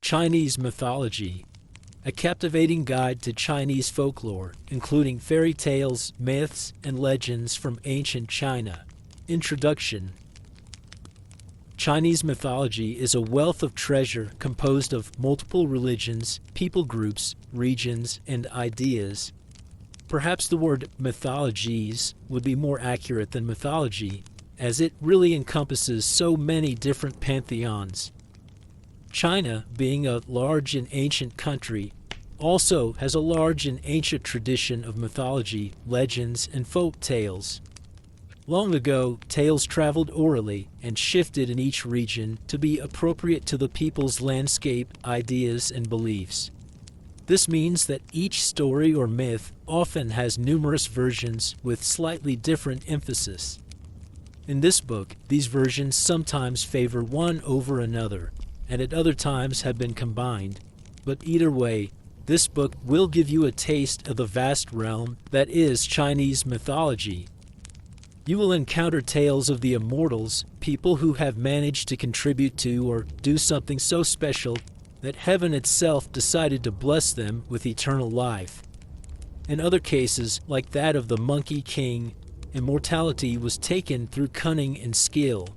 Chinese mythology, a captivating guide to Chinese folklore, including fairy tales, myths, and legends from ancient China. Introduction. Chinese mythology is a wealth of treasure composed of multiple religions, people groups, regions, and ideas. Perhaps the word mythologies would be more accurate than mythology, as it really encompasses so many different pantheons. China, being a large and ancient country, also has a large and ancient tradition of mythology, legends, and folk tales. Long ago, tales traveled orally and shifted in each region to be appropriate to the people's landscape, ideas, and beliefs. This means that each story or myth often has numerous versions with slightly different emphasis. In this book, these versions sometimes favor one over another, and at other times have been combined. But either way, this book will give you a taste of the vast realm that is Chinese mythology. You will encounter tales of the immortals, people who have managed to contribute to or do something so special that heaven itself decided to bless them with eternal life. In other cases, like that of the Monkey King, immortality was taken through cunning and skill.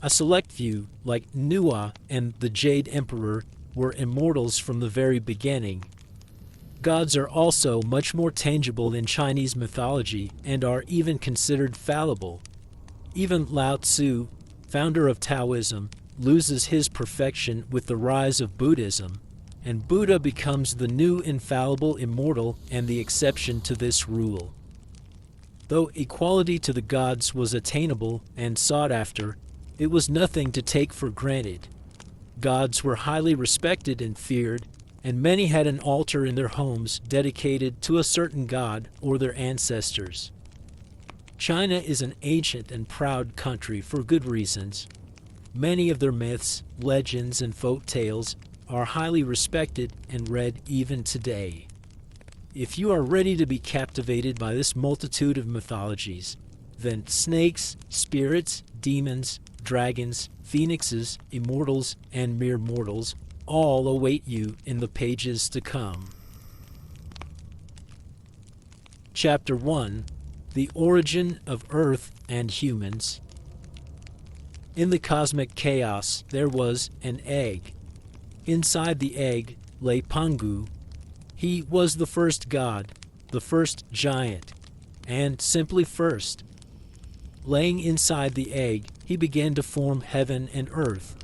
A select few, like Nuwa and the Jade Emperor, were immortals from the very beginning. Gods are also much more tangible in Chinese mythology and are even considered fallible. Even Lao Tzu, founder of Taoism, loses his perfection with the rise of Buddhism, and Buddha becomes the new infallible immortal and the exception to this rule. Though equality to the gods was attainable and sought after, it was nothing to take for granted. Gods were highly respected and feared, and many had an altar in their homes dedicated to a certain god or their ancestors. China is an ancient and proud country for good reasons. Many of their myths, legends, and folk tales are highly respected and read even today. If you are ready to be captivated by this multitude of mythologies, then snakes, spirits, demons, dragons, phoenixes, immortals, and mere mortals all await you in the pages to come. Chapter 1. The Origin of Earth and Humans. In the cosmic chaos, there was an egg. Inside the egg lay Pangu. He was the first god, the first giant, and simply first. Laying inside the egg, he began to form heaven and earth.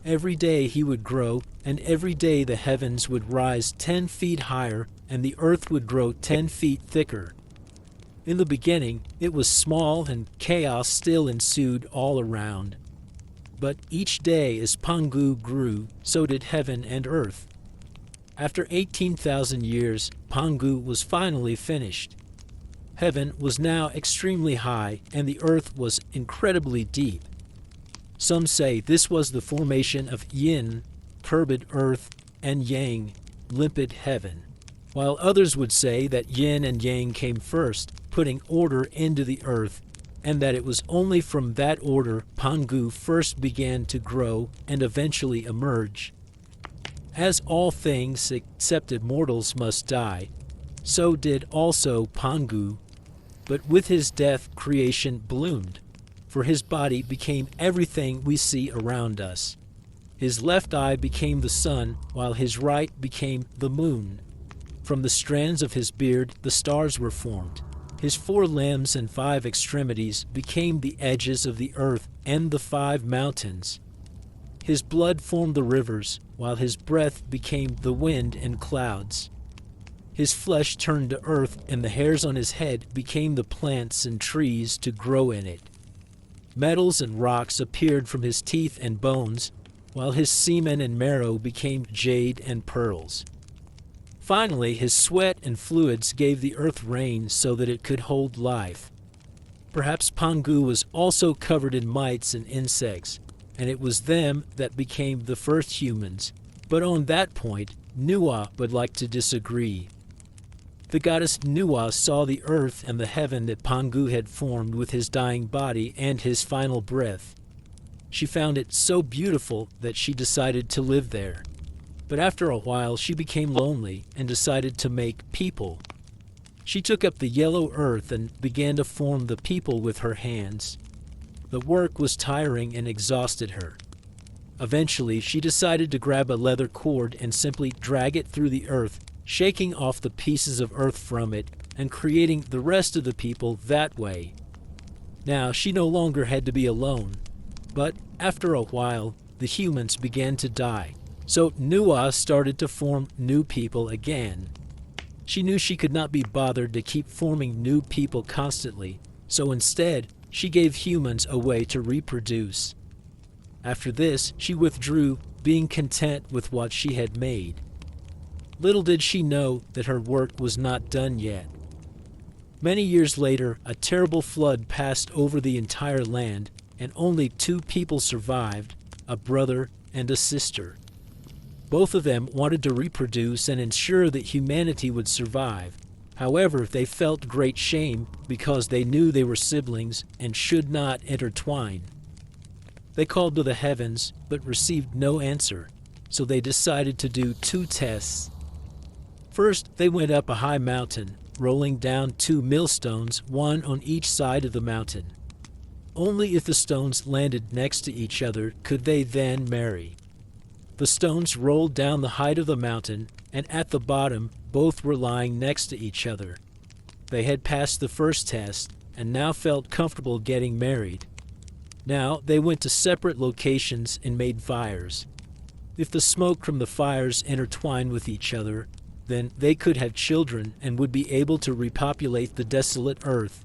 Every day he would grow, and every day the heavens would rise 10 feet higher, and the earth would grow 10 feet thicker. In the beginning, it was small, and chaos still ensued all around. But each day as Pangu grew, so did heaven and earth. After 18,000 years, Pangu was finally finished. Heaven was now extremely high, and the earth was incredibly deep. Some say this was the formation of yin, turbid earth, and yang, limpid heaven, while others would say that yin and yang came first, putting order into the earth, and that it was only from that order Pangu first began to grow and eventually emerge. As all things except immortals must die, so did also Pangu, but with his death creation bloomed, for his body became everything we see around us. His left eye became the sun, while his right became the moon. From the strands of his beard the stars were formed. His 4 limbs and 5 extremities became the edges of the earth and the 5 mountains. His blood formed the rivers, while his breath became the wind and clouds. His flesh turned to earth, and the hairs on his head became the plants and trees to grow in it. Metals and rocks appeared from his teeth and bones, while his semen and marrow became jade and pearls. Finally, his sweat and fluids gave the earth rain so that it could hold life. Perhaps Pangu was also covered in mites and insects, and it was them that became the first humans. But on that point, Nuwa would like to disagree. The goddess Nuwa saw the earth and the heaven that Pangu had formed with his dying body and his final breath. She found it so beautiful that she decided to live there. But after a while, she became lonely and decided to make people. She took up the yellow earth and began to form the people with her hands. The work was tiring and exhausted her. Eventually, she decided to grab a leather cord and simply drag it through the earth, shaking off the pieces of earth from it and creating the rest of the people that way. Now, she no longer had to be alone, but after a while, the humans began to die. So Nuwa started to form new people again. She knew she could not be bothered to keep forming new people constantly, so instead, she gave humans a way to reproduce. After this, she withdrew, being content with what she had made. Little did she know that her work was not done yet. Many years later, a terrible flood passed over the entire land, and only 2 people survived, a brother and a sister. Both of them wanted to reproduce and ensure that humanity would survive. However, they felt great shame because they knew they were siblings and should not intertwine. They called to the heavens, but received no answer, so they decided to do 2 tests. First, they went up a high mountain, rolling down 2 millstones, one on each side of the mountain. Only if the stones landed next to each other could they then marry. The stones rolled down the height of the mountain, and at the bottom, both were lying next to each other. They had passed the first test, and now felt comfortable getting married. Now, they went to separate locations and made fires. If the smoke from the fires intertwined with each other, then they could have children and would be able to repopulate the desolate earth.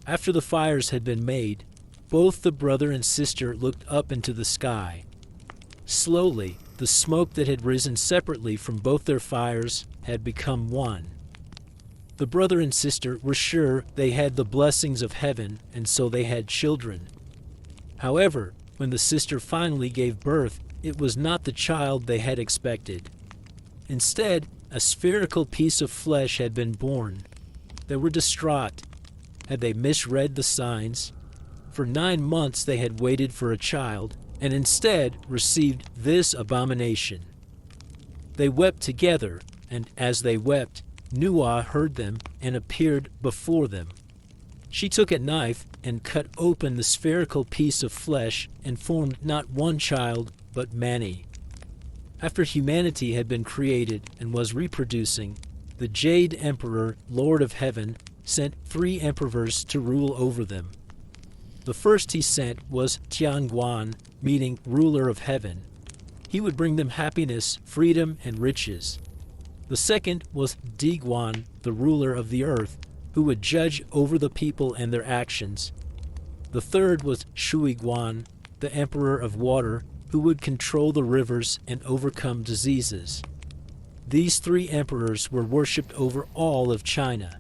After the fires had been made, both the brother and sister looked up into the sky. Slowly, the smoke that had risen separately from both their fires had become one. The brother and sister were sure they had the blessings of heaven, and so they had children. However, when the sister finally gave birth, it was not the child they had expected. Instead, a spherical piece of flesh had been born. They were distraught. Had they misread the signs? For 9 months they had waited for a child, and instead received this abomination. They wept together, and as they wept, Nuwa heard them and appeared before them. She took a knife and cut open the spherical piece of flesh and formed not one child, but many. After humanity had been created and was reproducing, the Jade Emperor, Lord of Heaven, sent 3 emperors to rule over them. The first he sent was Tianguan, meaning ruler of heaven. He would bring them happiness, freedom, and riches. The second was Diguan, the ruler of the earth, who would judge over the people and their actions. The third was Shuiguan, the emperor of water, who would control the rivers and overcome diseases. These 3 emperors were worshipped over all of China.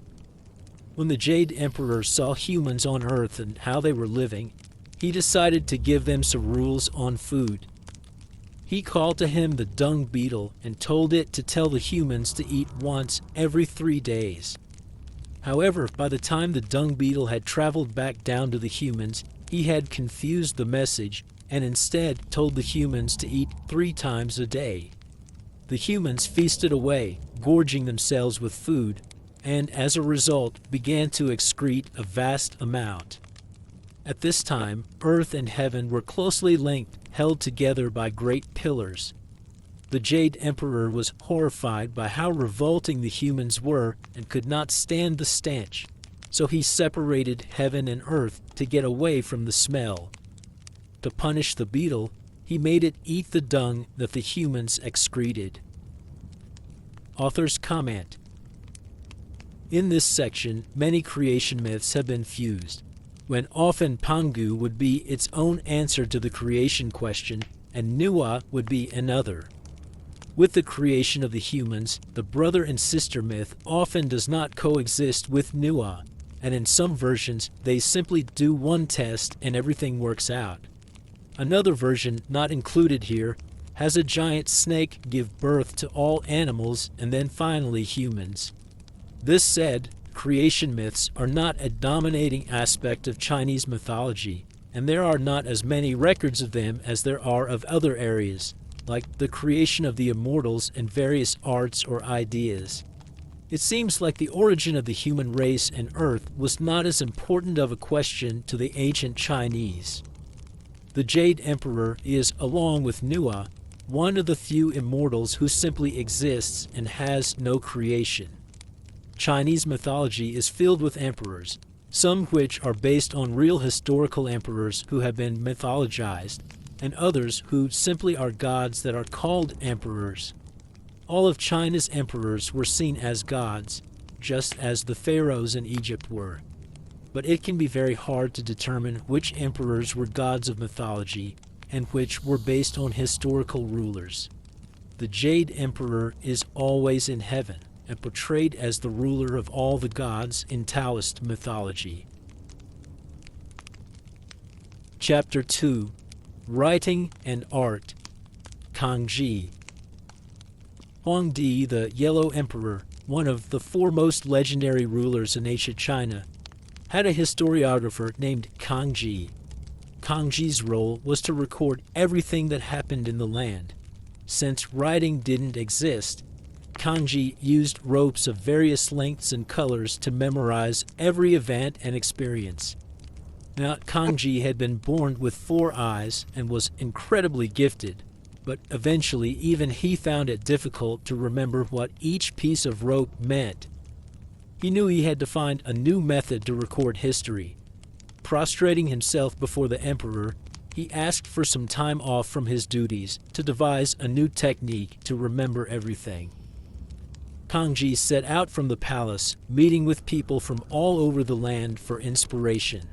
When the Jade Emperor saw humans on Earth and how they were living, he decided to give them some rules on food. He called to him the dung beetle and told it to tell the humans to eat once every 3 days. However, by the time the dung beetle had traveled back down to the humans, he had confused the message and instead told the humans to eat 3 times a day. The humans feasted away, gorging themselves with food, and as a result began to excrete a vast amount. At this time, earth and heaven were closely linked, held together by great pillars. The Jade Emperor was horrified by how revolting the humans were and could not stand the stench, so he separated heaven and earth to get away from the smell. To punish the beetle, he made it eat the dung that the humans excreted. Author's comment. In this section, many creation myths have been fused, when often Pangu would be its own answer to the creation question, and Nuwa would be another. With the creation of the humans, the brother and sister myth often does not coexist with Nuwa, and in some versions they simply do one test and everything works out. Another version, not included here, has a giant snake give birth to all animals and then finally humans. This said, creation myths are not a dominating aspect of Chinese mythology, and there are not as many records of them as there are of other areas. like the creation of the immortals and various arts or ideas. It seems like the origin of the human race and Earth was not as important of a question to the ancient Chinese. The Jade Emperor is, along with Nuwa, one of the few immortals who simply exists and has no creation. Chinese mythology is filled with emperors, some which are based on real historical emperors who have been mythologized, and others who simply are gods that are called emperors. All of China's emperors were seen as gods, just as the pharaohs in Egypt were. But it can be very hard to determine which emperors were gods of mythology and which were based on historical rulers. The Jade Emperor is always in heaven and portrayed as the ruler of all the gods in Taoist mythology. Chapter 2. Writing and Art. Chang'e. Huangdi, the Yellow Emperor, one of the foremost legendary rulers in ancient China, had a historiographer named Chang'e. Chang'e's role was to record everything that happened in the land. Since writing didn't exist, Chang'e used ropes of various lengths and colors to memorize every event and experience. Now, Chang'e had been born with 4 eyes and was incredibly gifted, but eventually even he found it difficult to remember what each piece of rope meant. He knew he had to find a new method to record history. Prostrating himself before the emperor, he asked for some time off from his duties to devise a new technique to remember everything. Chang'e set out from the palace, meeting with people from all over the land for inspiration.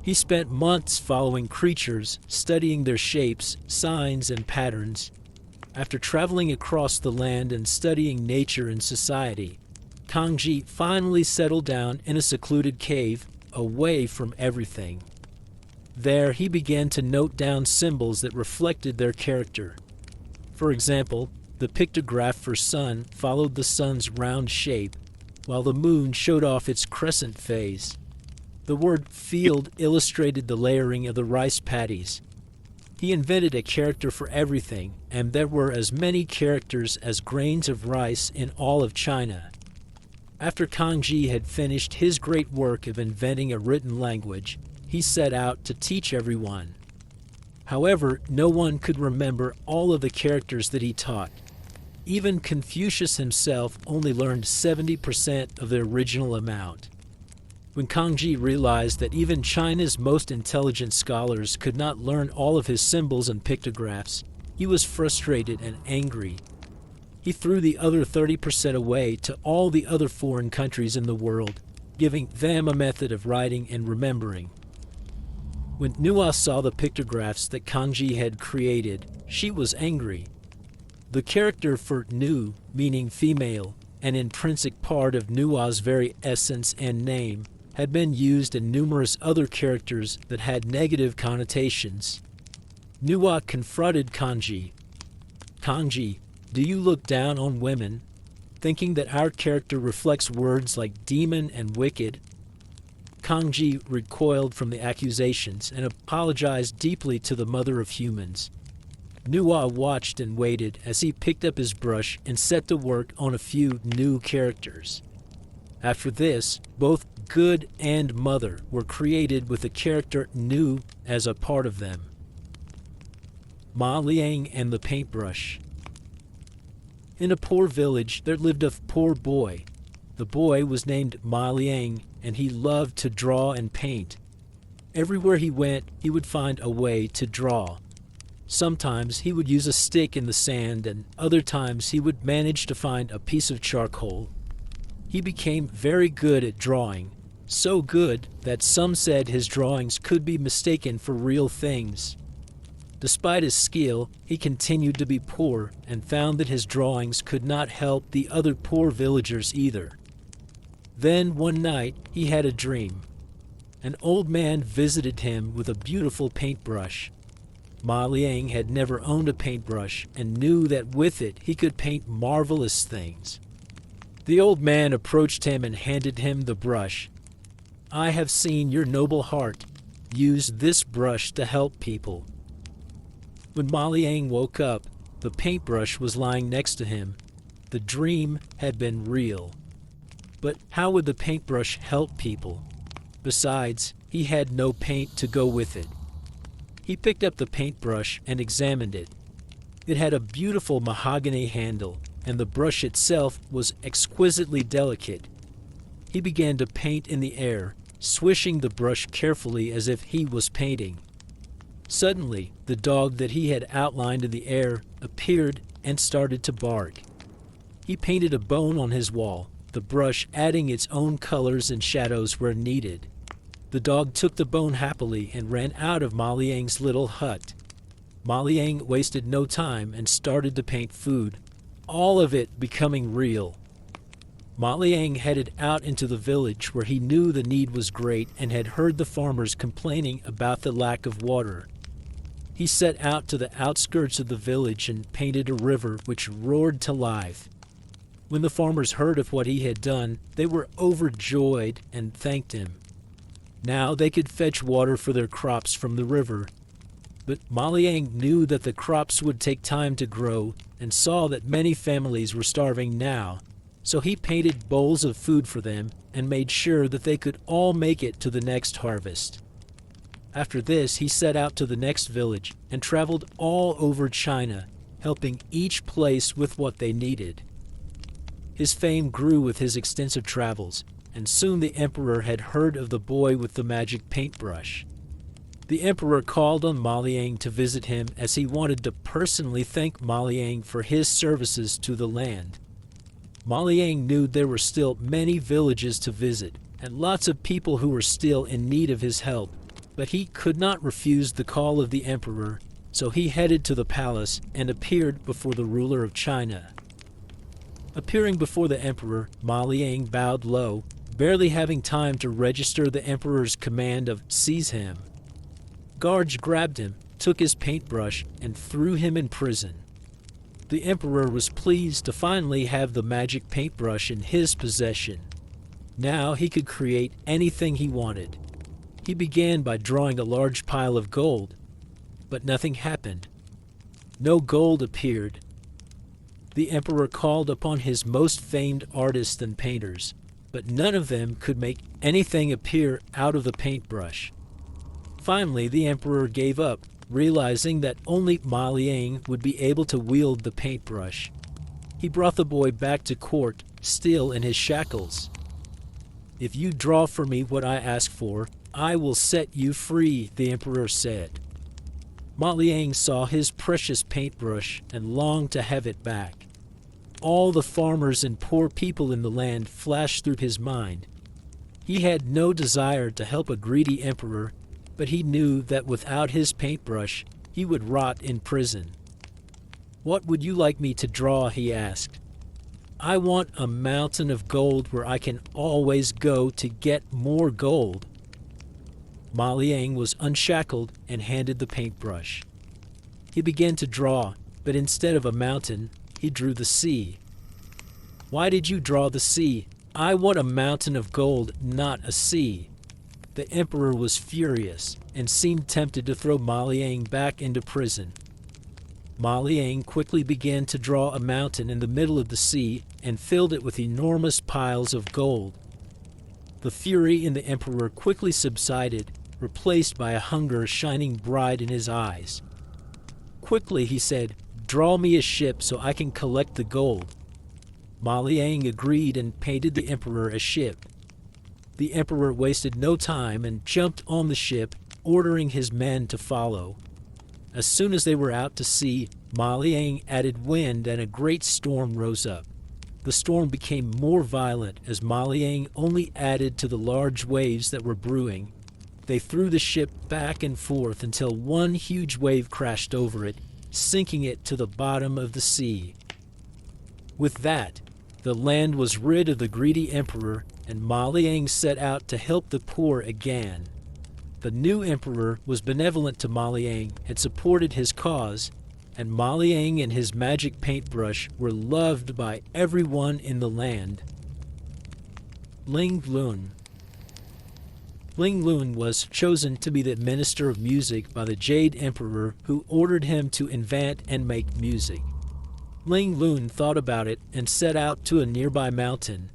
He spent months following creatures, studying their shapes, signs, and patterns. After traveling across the land and studying nature and society, Chang'e finally settled down in a secluded cave, away from everything. There, he began to note down symbols that reflected their character. For example, the pictograph for sun followed the sun's round shape, while the moon showed off its crescent phase. The word field illustrated the layering of the rice paddies. He invented a character for everything, and there were as many characters as grains of rice in all of China. After Chang'e had finished his great work of inventing a written language, he set out to teach everyone. However, no one could remember all of the characters that he taught. Even Confucius himself only learned 70% of the original amount. When Chang'e realized that even China's most intelligent scholars could not learn all of his symbols and pictographs, he was frustrated and angry. He threw the other 30% away to all the other foreign countries in the world, giving them a method of writing and remembering. When Nuwa saw the pictographs that Chang'e had created, she was angry. The character for Nu, meaning female, an intrinsic part of Nuwa's very essence and name, had been used in numerous other characters that had negative connotations. Nuwa confronted Chang'e. Chang'e, do you look down on women, thinking that our character reflects words like demon and wicked? Chang'e recoiled from the accusations and apologized deeply to the mother of humans. Nuwa watched and waited as he picked up his brush and set to work on a few new characters. After this, both good and mother were created with the character Nu as a part of them. Ma Liang and the Paintbrush. In a poor village there lived a poor boy. The boy was named Ma Liang, and he loved to draw and paint. Everywhere he went, he would find a way to draw. Sometimes he would use a stick in the sand, and other times he would manage to find a piece of charcoal. He became very good at drawing, so good that some said his drawings could be mistaken for real things. Despite his skill, he continued to be poor and found that his drawings could not help the other poor villagers either. Then one night he had a dream. An old man visited him with a beautiful paintbrush. Ma Liang had never owned a paintbrush and knew that with it he could paint marvelous things. The old man approached him and handed him the brush. I have seen your noble heart. Use this brush to help people. When Ma Liang woke up, The paintbrush was lying next to him. The dream had been real. But how would the paintbrush help people? Besides, he had no paint to go with it. He picked up the paintbrush and examined it. It had a beautiful mahogany handle, and the brush itself was exquisitely delicate. He began to paint in the air, swishing the brush carefully as if he was painting. Suddenly, the dog that he had outlined in the air appeared and started to bark. He painted a bone on his wall, the brush adding its own colors and shadows where needed. The dog took the bone happily and ran out of Ma Liang's little hut. Ma Liang wasted no time and started to paint food, all of it becoming real. Ma Liang headed out into the village where he knew the need was great and had heard the farmers complaining about the lack of water. He set out to the outskirts of the village and painted a river which roared to life. When the farmers heard of what he had done, they were overjoyed and thanked him. Now they could fetch water for their crops from the river. But Ma Liang knew that the crops would take time to grow and saw that many families were starving now, so he painted bowls of food for them and made sure that they could all make it to the next harvest. After this, he set out to the next village and traveled all over China, helping each place with what they needed. His fame grew with his extensive travels, and soon the emperor had heard of the boy with the magic paintbrush. The emperor called on Ma Liang to visit him as he wanted to personally thank Ma Liang for his services to the land. Ma Liang knew there were still many villages to visit and lots of people who were still in need of his help, but he could not refuse the call of the emperor, so he headed to the palace and appeared before the ruler of China. Appearing before the emperor, Ma Liang bowed low, barely having time to register the emperor's command of "seize him." Guards grabbed him, took his paintbrush, and threw him in prison. The emperor was pleased to finally have the magic paintbrush in his possession. Now he could create anything he wanted. He began by drawing a large pile of gold, but nothing happened. No gold appeared. The emperor called upon his most famed artists and painters, but none of them could make anything appear out of the paintbrush. Finally, the emperor gave up, realizing that only Ma Liang would be able to wield the paintbrush. He brought the boy back to court, still in his shackles. "If you draw for me what I ask for, I will set you free," the emperor said. Ma Liang saw his precious paintbrush and longed to have it back. All the farmers and poor people in the land flashed through his mind. He had no desire to help a greedy emperor, but he knew that without his paintbrush, he would rot in prison. "What would you like me to draw?" he asked. "I want a mountain of gold where I can always go to get more gold." Ma Liang was unshackled and handed the paintbrush. He began to draw, but instead of a mountain, he drew the sea. "Why did you draw the sea? I want a mountain of gold, not a sea." The emperor was furious and seemed tempted to throw Ma Liang back into prison. Ma Liang quickly began to draw a mountain in the middle of the sea and filled it with enormous piles of gold. The fury in the emperor quickly subsided, replaced by a hunger shining bright in his eyes. Quickly, he said, "Draw me a ship so I can collect the gold." Ma Liang agreed and painted the emperor a ship. The emperor wasted no time and jumped on the ship, ordering his men to follow. As soon as they were out to sea, Ma Liang added wind and a great storm rose up. The storm became more violent as Ma Liang only added to the large waves that were brewing. They threw the ship back and forth until one huge wave crashed over it, sinking it to the bottom of the sea. With that, the land was rid of the greedy emperor, and Ma Liang set out to help the poor again. The new emperor was benevolent to Ma Liang and supported his cause, and Ma Liang and his magic paintbrush were loved by everyone in the land. Ling Lun. Ling Lun was chosen to be the minister of music by the Jade Emperor, who ordered him to invent and make music. Ling Lun thought about it and set out to a nearby mountain.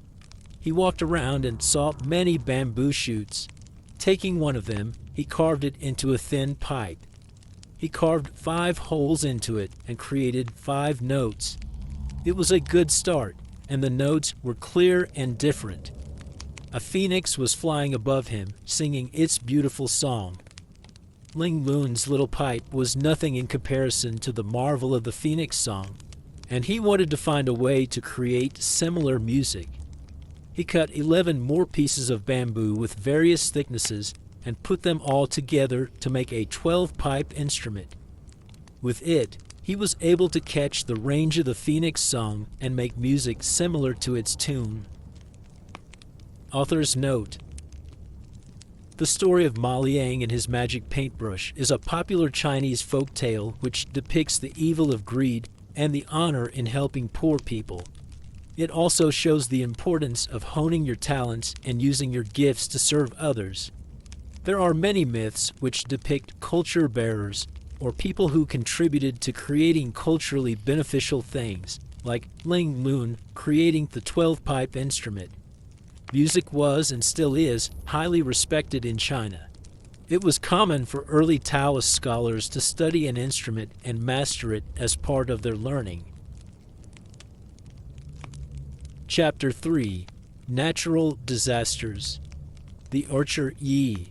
He walked around and saw many bamboo shoots. Taking one of them, he carved it into a thin pipe. He carved 5 holes into it and created 5 notes. It was a good start, and the notes were clear and different. A phoenix was flying above him, singing its beautiful song. Ling Lun's little pipe was nothing in comparison to the marvel of the phoenix song, and he wanted to find a way to create similar music. He cut 11 more pieces of bamboo with various thicknesses and put them all together to make a 12-pipe instrument. With it, he was able to catch the range of the phoenix song and make music similar to its tune. Author's note: the story of Ma Liang and his magic paintbrush is a popular Chinese folk tale which depicts the evil of greed and the honor in helping poor people. It also shows the importance of honing your talents and using your gifts to serve others. There are many myths which depict culture bearers, or people who contributed to creating culturally beneficial things, like Ling Lun creating the 12-pipe instrument. Music was, and still is, highly respected in China. It was common for early Taoist scholars to study an instrument and master it as part of their learning. Chapter 3: Natural Disasters. The Archer Yi.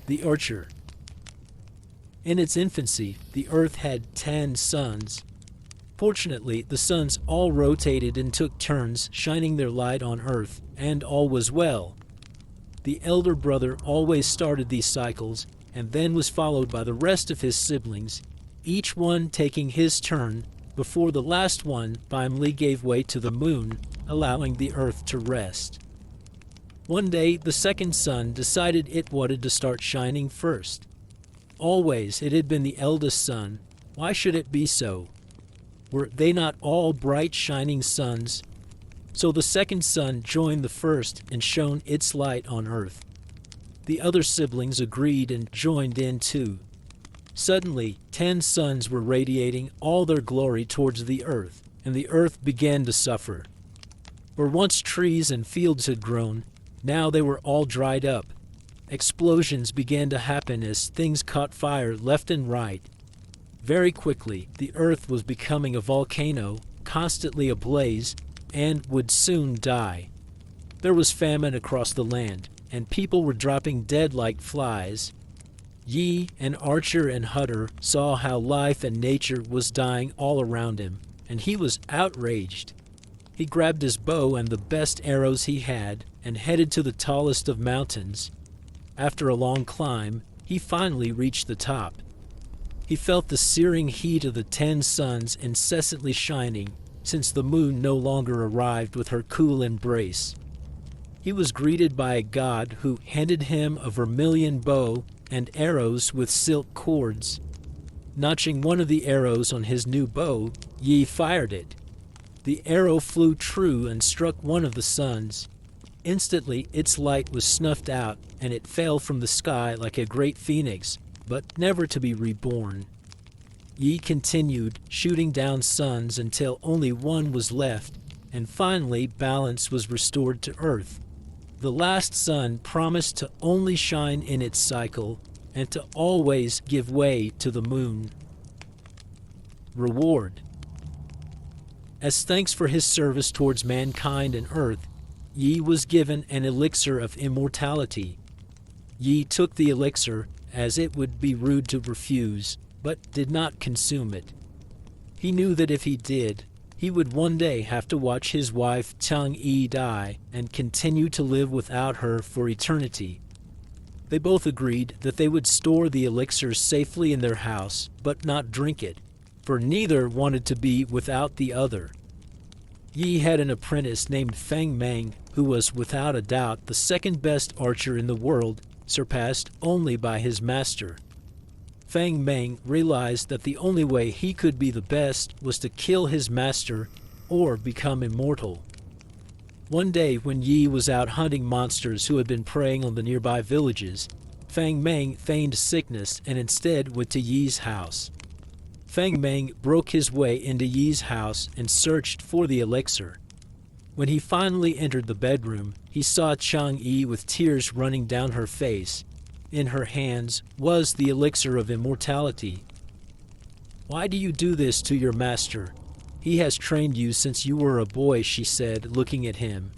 The Archer. In its infancy, the earth had 10 suns. Fortunately, the suns all rotated and took turns shining their light on earth, and all was well. The elder brother always started these cycles, and then was followed by the rest of his siblings, each one taking his turn, before the last one finally gave way to the moon, allowing the earth to rest. One day, the second sun decided it wanted to start shining first. Always it had been the eldest sun. Why should it be so? Were they not all bright shining suns? So the second sun joined the first and shone its light on earth. The other siblings agreed and joined in too. Suddenly, 10 suns were radiating all their glory towards the earth, and the earth began to suffer. Where once trees and fields had grown, now they were all dried up. Explosions began to happen as things caught fire left and right. Very quickly, the earth was becoming a volcano, constantly ablaze, and would soon die. There was famine across the land, and people were dropping dead like flies. Yi and Archer and Hutter saw how life and nature was dying all around him, and he was outraged. He grabbed his bow and the best arrows he had and headed to the tallest of mountains. After a long climb, he finally reached the top. He felt the searing heat of the 10 suns incessantly shining, since the moon no longer arrived with her cool embrace. He was greeted by a god who handed him a vermilion bow and arrows with silk cords. Notching one of the arrows on his new bow, Yi fired it. The arrow flew true and struck one of the suns. Instantly, its light was snuffed out, and it fell from the sky like a great phoenix, but never to be reborn. Yi continued, shooting down suns until only one was left, and finally balance was restored to Earth. The last sun promised to only shine in its cycle, and to always give way to the moon. Reward. As thanks for his service towards mankind and Earth, Yi was given an elixir of immortality. Yi took the elixir, as it would be rude to refuse, but did not consume it. He knew that if he did, he would one day have to watch his wife Chang'e die and continue to live without her for eternity. They both agreed that they would store the elixir safely in their house, but not drink it, for neither wanted to be without the other. Yi had an apprentice named Feng Meng, who was without a doubt the second best archer in the world, surpassed only by his master. Feng Meng realized that the only way he could be the best was to kill his master or become immortal. One day when Yi was out hunting monsters who had been preying on the nearby villages, Feng Meng feigned sickness and instead went to Yi's house. Feng Meng broke his way into Yi's house and searched for the elixir. When he finally entered the bedroom, he saw Chang'e with tears running down her face. In her hands was the elixir of immortality. "Why do you do this to your master? He has trained you since you were a boy," she said, looking at him.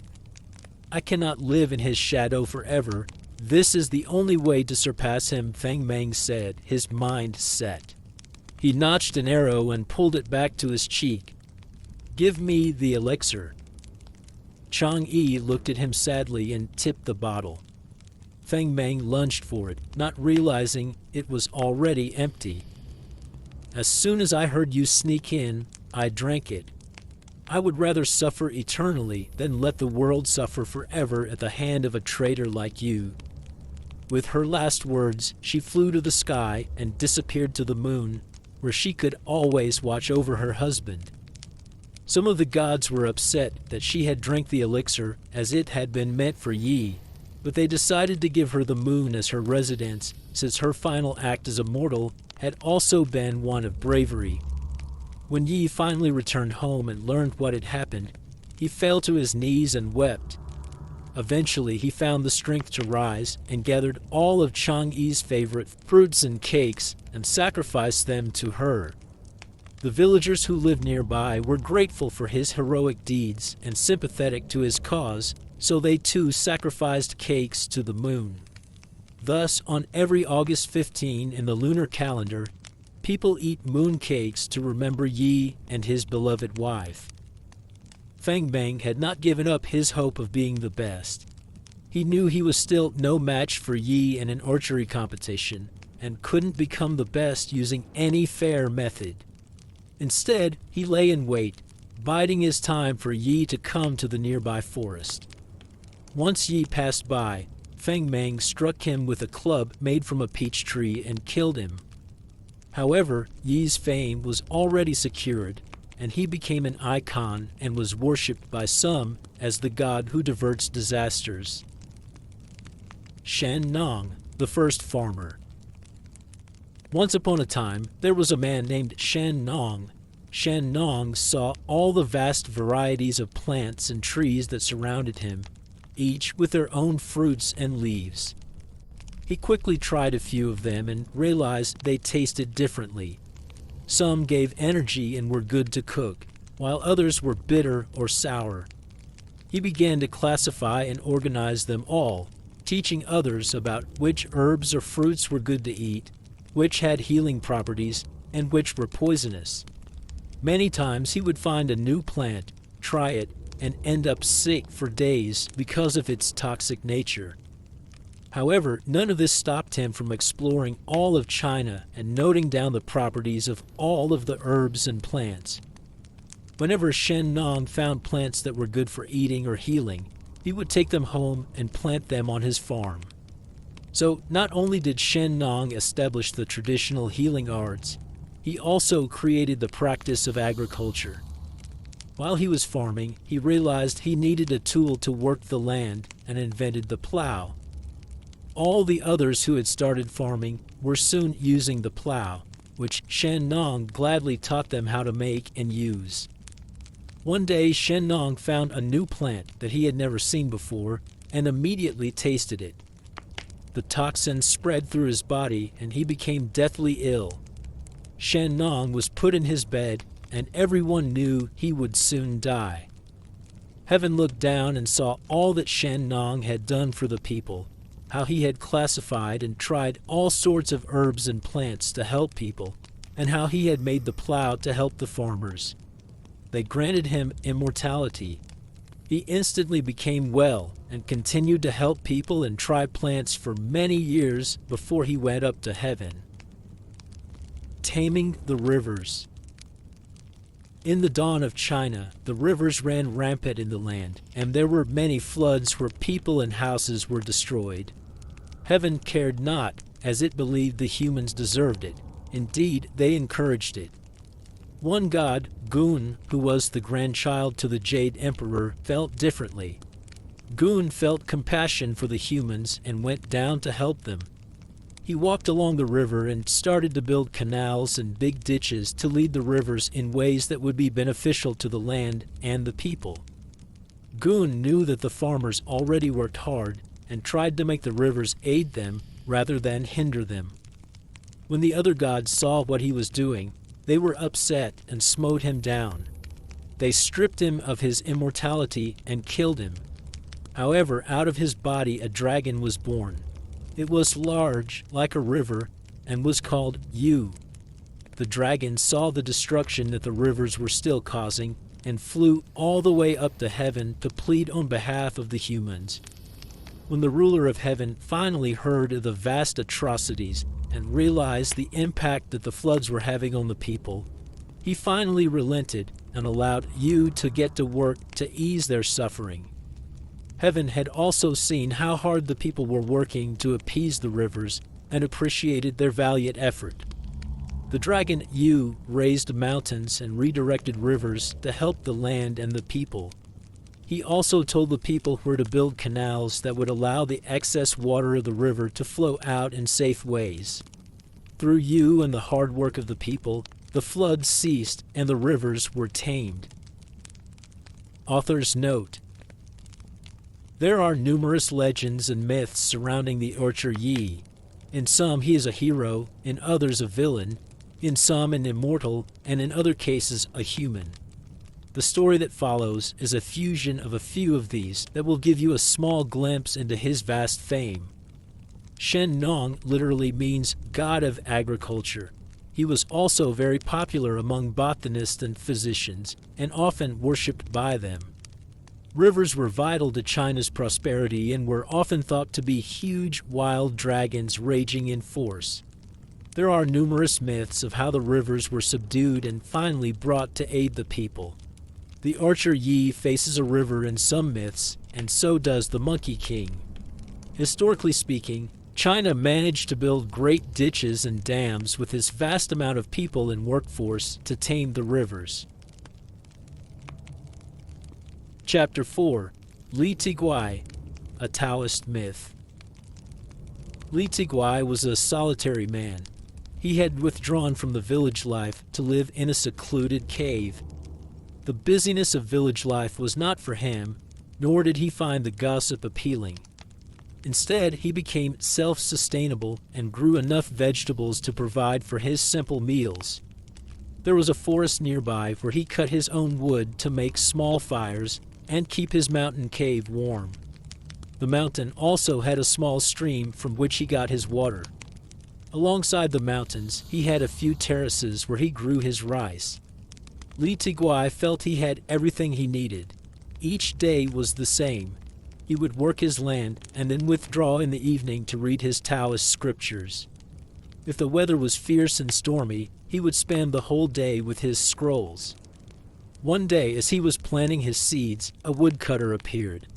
"I cannot live in his shadow forever. This is the only way to surpass him," Feng Meng said, his mind set. He notched an arrow and pulled it back to his cheek. "Give me the elixir." Chang'e looked at him sadly and tipped the bottle. Feng Meng lunged for it, not realizing it was already empty. "As soon as I heard you sneak in, I drank it. I would rather suffer eternally than let the world suffer forever at the hand of a traitor like you." With her last words, she flew to the sky and disappeared to the moon, where she could always watch over her husband. Some of the gods were upset that she had drank the elixir as it had been meant for Yi, but they decided to give her the moon as her residence, since her final act as a mortal had also been one of bravery. When Yi finally returned home and learned what had happened, he fell to his knees and wept. Eventually, he found the strength to rise and gathered all of Chang'e's favorite fruits and cakes and sacrificed them to her. The villagers who lived nearby were grateful for his heroic deeds and sympathetic to his cause, so they too sacrificed cakes to the moon. Thus, on every August 15 in the lunar calendar, people eat moon cakes to remember Yi and his beloved wife. Feng Meng had not given up his hope of being the best. He knew he was still no match for Yi in an archery competition and couldn't become the best using any fair method. Instead, he lay in wait, biding his time for Yi to come to the nearby forest. Once Yi passed by, Feng Meng struck him with a club made from a peach tree and killed him. However, Yi's fame was already secured, and he became an icon and was worshipped by some as the god who diverts disasters. Shen Nong, the first farmer. Once upon a time, there was a man named Shen Nong. Shen Nong saw all the vast varieties of plants and trees that surrounded him, each with their own fruits and leaves. He quickly tried a few of them and realized they tasted differently. Some gave energy and were good to cook, while others were bitter or sour. He began to classify and organize them all, teaching others about which herbs or fruits were good to eat, which had healing properties, and which were poisonous. Many times he would find a new plant, try it, and end up sick for days because of its toxic nature. However, none of this stopped him from exploring all of China and noting down the properties of all of the herbs and plants. Whenever Shen Nong found plants that were good for eating or healing, he would take them home and plant them on his farm. So not only did Shen Nong establish the traditional healing arts, he also created the practice of agriculture. While he was farming, he realized he needed a tool to work the land and invented the plow. All the others who had started farming were soon using the plow, which Shen Nong gladly taught them how to make and use. One day, Shen Nong found a new plant that he had never seen before and immediately tasted it. The toxin spread through his body and he became deathly ill. Shen Nong was put in his bed and everyone knew he would soon die. Heaven looked down and saw all that Shen Nong had done for the people, how he had classified and tried all sorts of herbs and plants to help people, and how he had made the plow to help the farmers. They granted him immortality. He instantly became well and continued to help people and try plants for many years before he went up to heaven. Taming the rivers. In the dawn of China, the rivers ran rampant in the land, and there were many floods where people and houses were destroyed. Heaven cared not, as it believed the humans deserved it. Indeed, they encouraged it. One god, Gun, who was the grandchild to the Jade Emperor, felt differently. Gun felt compassion for the humans and went down to help them. He walked along the river and started to build canals and big ditches to lead the rivers in ways that would be beneficial to the land and the people. Gun knew that the farmers already worked hard and tried to make the rivers aid them rather than hinder them. When the other gods saw what he was doing, they were upset and smote him down. They stripped him of his immortality and killed him. However, out of his body a dragon was born. It was large, like a river, and was called Yu. The dragon saw the destruction that the rivers were still causing and flew all the way up to heaven to plead on behalf of the humans. When the ruler of heaven finally heard of the vast atrocities and realized the impact that the floods were having on the people, he finally relented and allowed Yu to get to work to ease their suffering. Heaven had also seen how hard the people were working to appease the rivers and appreciated their valiant effort. The dragon Yu raised mountains and redirected rivers to help the land and the people. He also told the people where to build canals that would allow the excess water of the river to flow out in safe ways. Through Yu and the hard work of the people, the floods ceased and the rivers were tamed. Author's note: there are numerous legends and myths surrounding the Archer Yi. In some he is a hero, in others a villain, in some an immortal, and in other cases a human. The story that follows is a fusion of a few of these that will give you a small glimpse into his vast fame. Shen Nong literally means god of agriculture. He was also very popular among botanists and physicians, and often worshipped by them. Rivers were vital to China's prosperity and were often thought to be huge wild dragons raging in force. There are numerous myths of how the rivers were subdued and finally brought to aid the people. The Archer Yi faces a river in some myths, and so does the Monkey King. Historically speaking, China managed to build great ditches and dams with its vast amount of people and workforce to tame the rivers. Chapter 4. Li Tiguai, a Taoist myth. Li Tiguai was a solitary man. He had withdrawn from the village life to live in a secluded cave. The busyness of village life was not for him, nor did he find the gossip appealing. Instead, he became self-sustainable and grew enough vegetables to provide for his simple meals. There was a forest nearby where he cut his own wood to make small fires and keep his mountain cave warm. The mountain also had a small stream from which he got his water. Alongside the mountains, he had a few terraces where he grew his rice. Li Tiguai felt he had everything he needed. Each day was the same. He would work his land and then withdraw in the evening to read his Taoist scriptures. If the weather was fierce and stormy, he would spend the whole day with his scrolls. One day, as he was planting his seeds, a woodcutter appeared.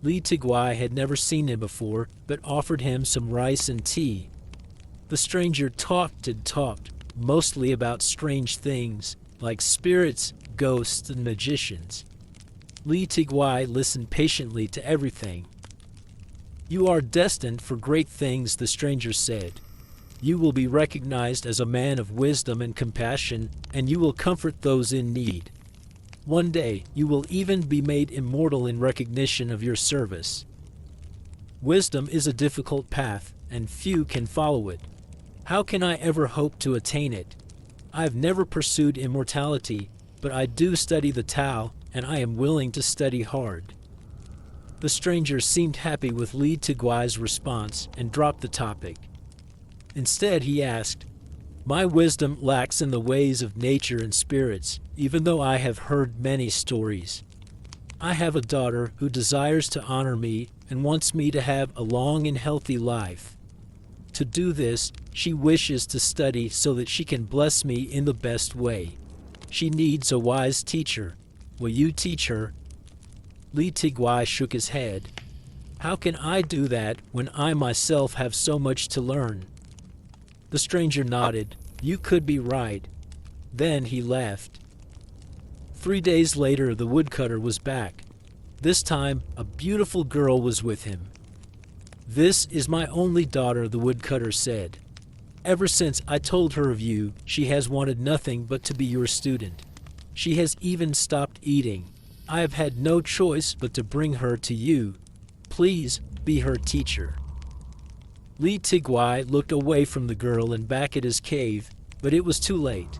Li Tiguai had never seen him before, but offered him some rice and tea. The stranger talked and talked, mostly about strange things, like spirits, ghosts, and magicians. Li Tiguai listened patiently to everything. "You are destined for great things," the stranger said. "You will be recognized as a man of wisdom and compassion, and you will comfort those in need. One day, you will even be made immortal in recognition of your service. Wisdom is a difficult path, and few can follow it. How can I ever hope to attain it? I have never pursued immortality, but I do study the Tao, and I am willing to study hard." The stranger seemed happy with Li Tiguai's response and dropped the topic. Instead, he asked, "My wisdom lacks in the ways of nature and spirits, even though I have heard many stories. I have a daughter who desires to honor me and wants me to have a long and healthy life. To do this, she wishes to study so that she can bless me in the best way. She needs a wise teacher. Will you teach her?" Li Tiguai shook his head. "How can I do that when I myself have so much to learn?" The stranger nodded. "You could be right." Then he left. 3 days later, the woodcutter was back. This time, a beautiful girl was with him. "This is my only daughter," the woodcutter said. "Ever since I told her of you, she has wanted nothing but to be your student. She has even stopped eating. I have had no choice but to bring her to you. Please be her teacher." Li Tigwai looked away from the girl and back at his cave, but it was too late.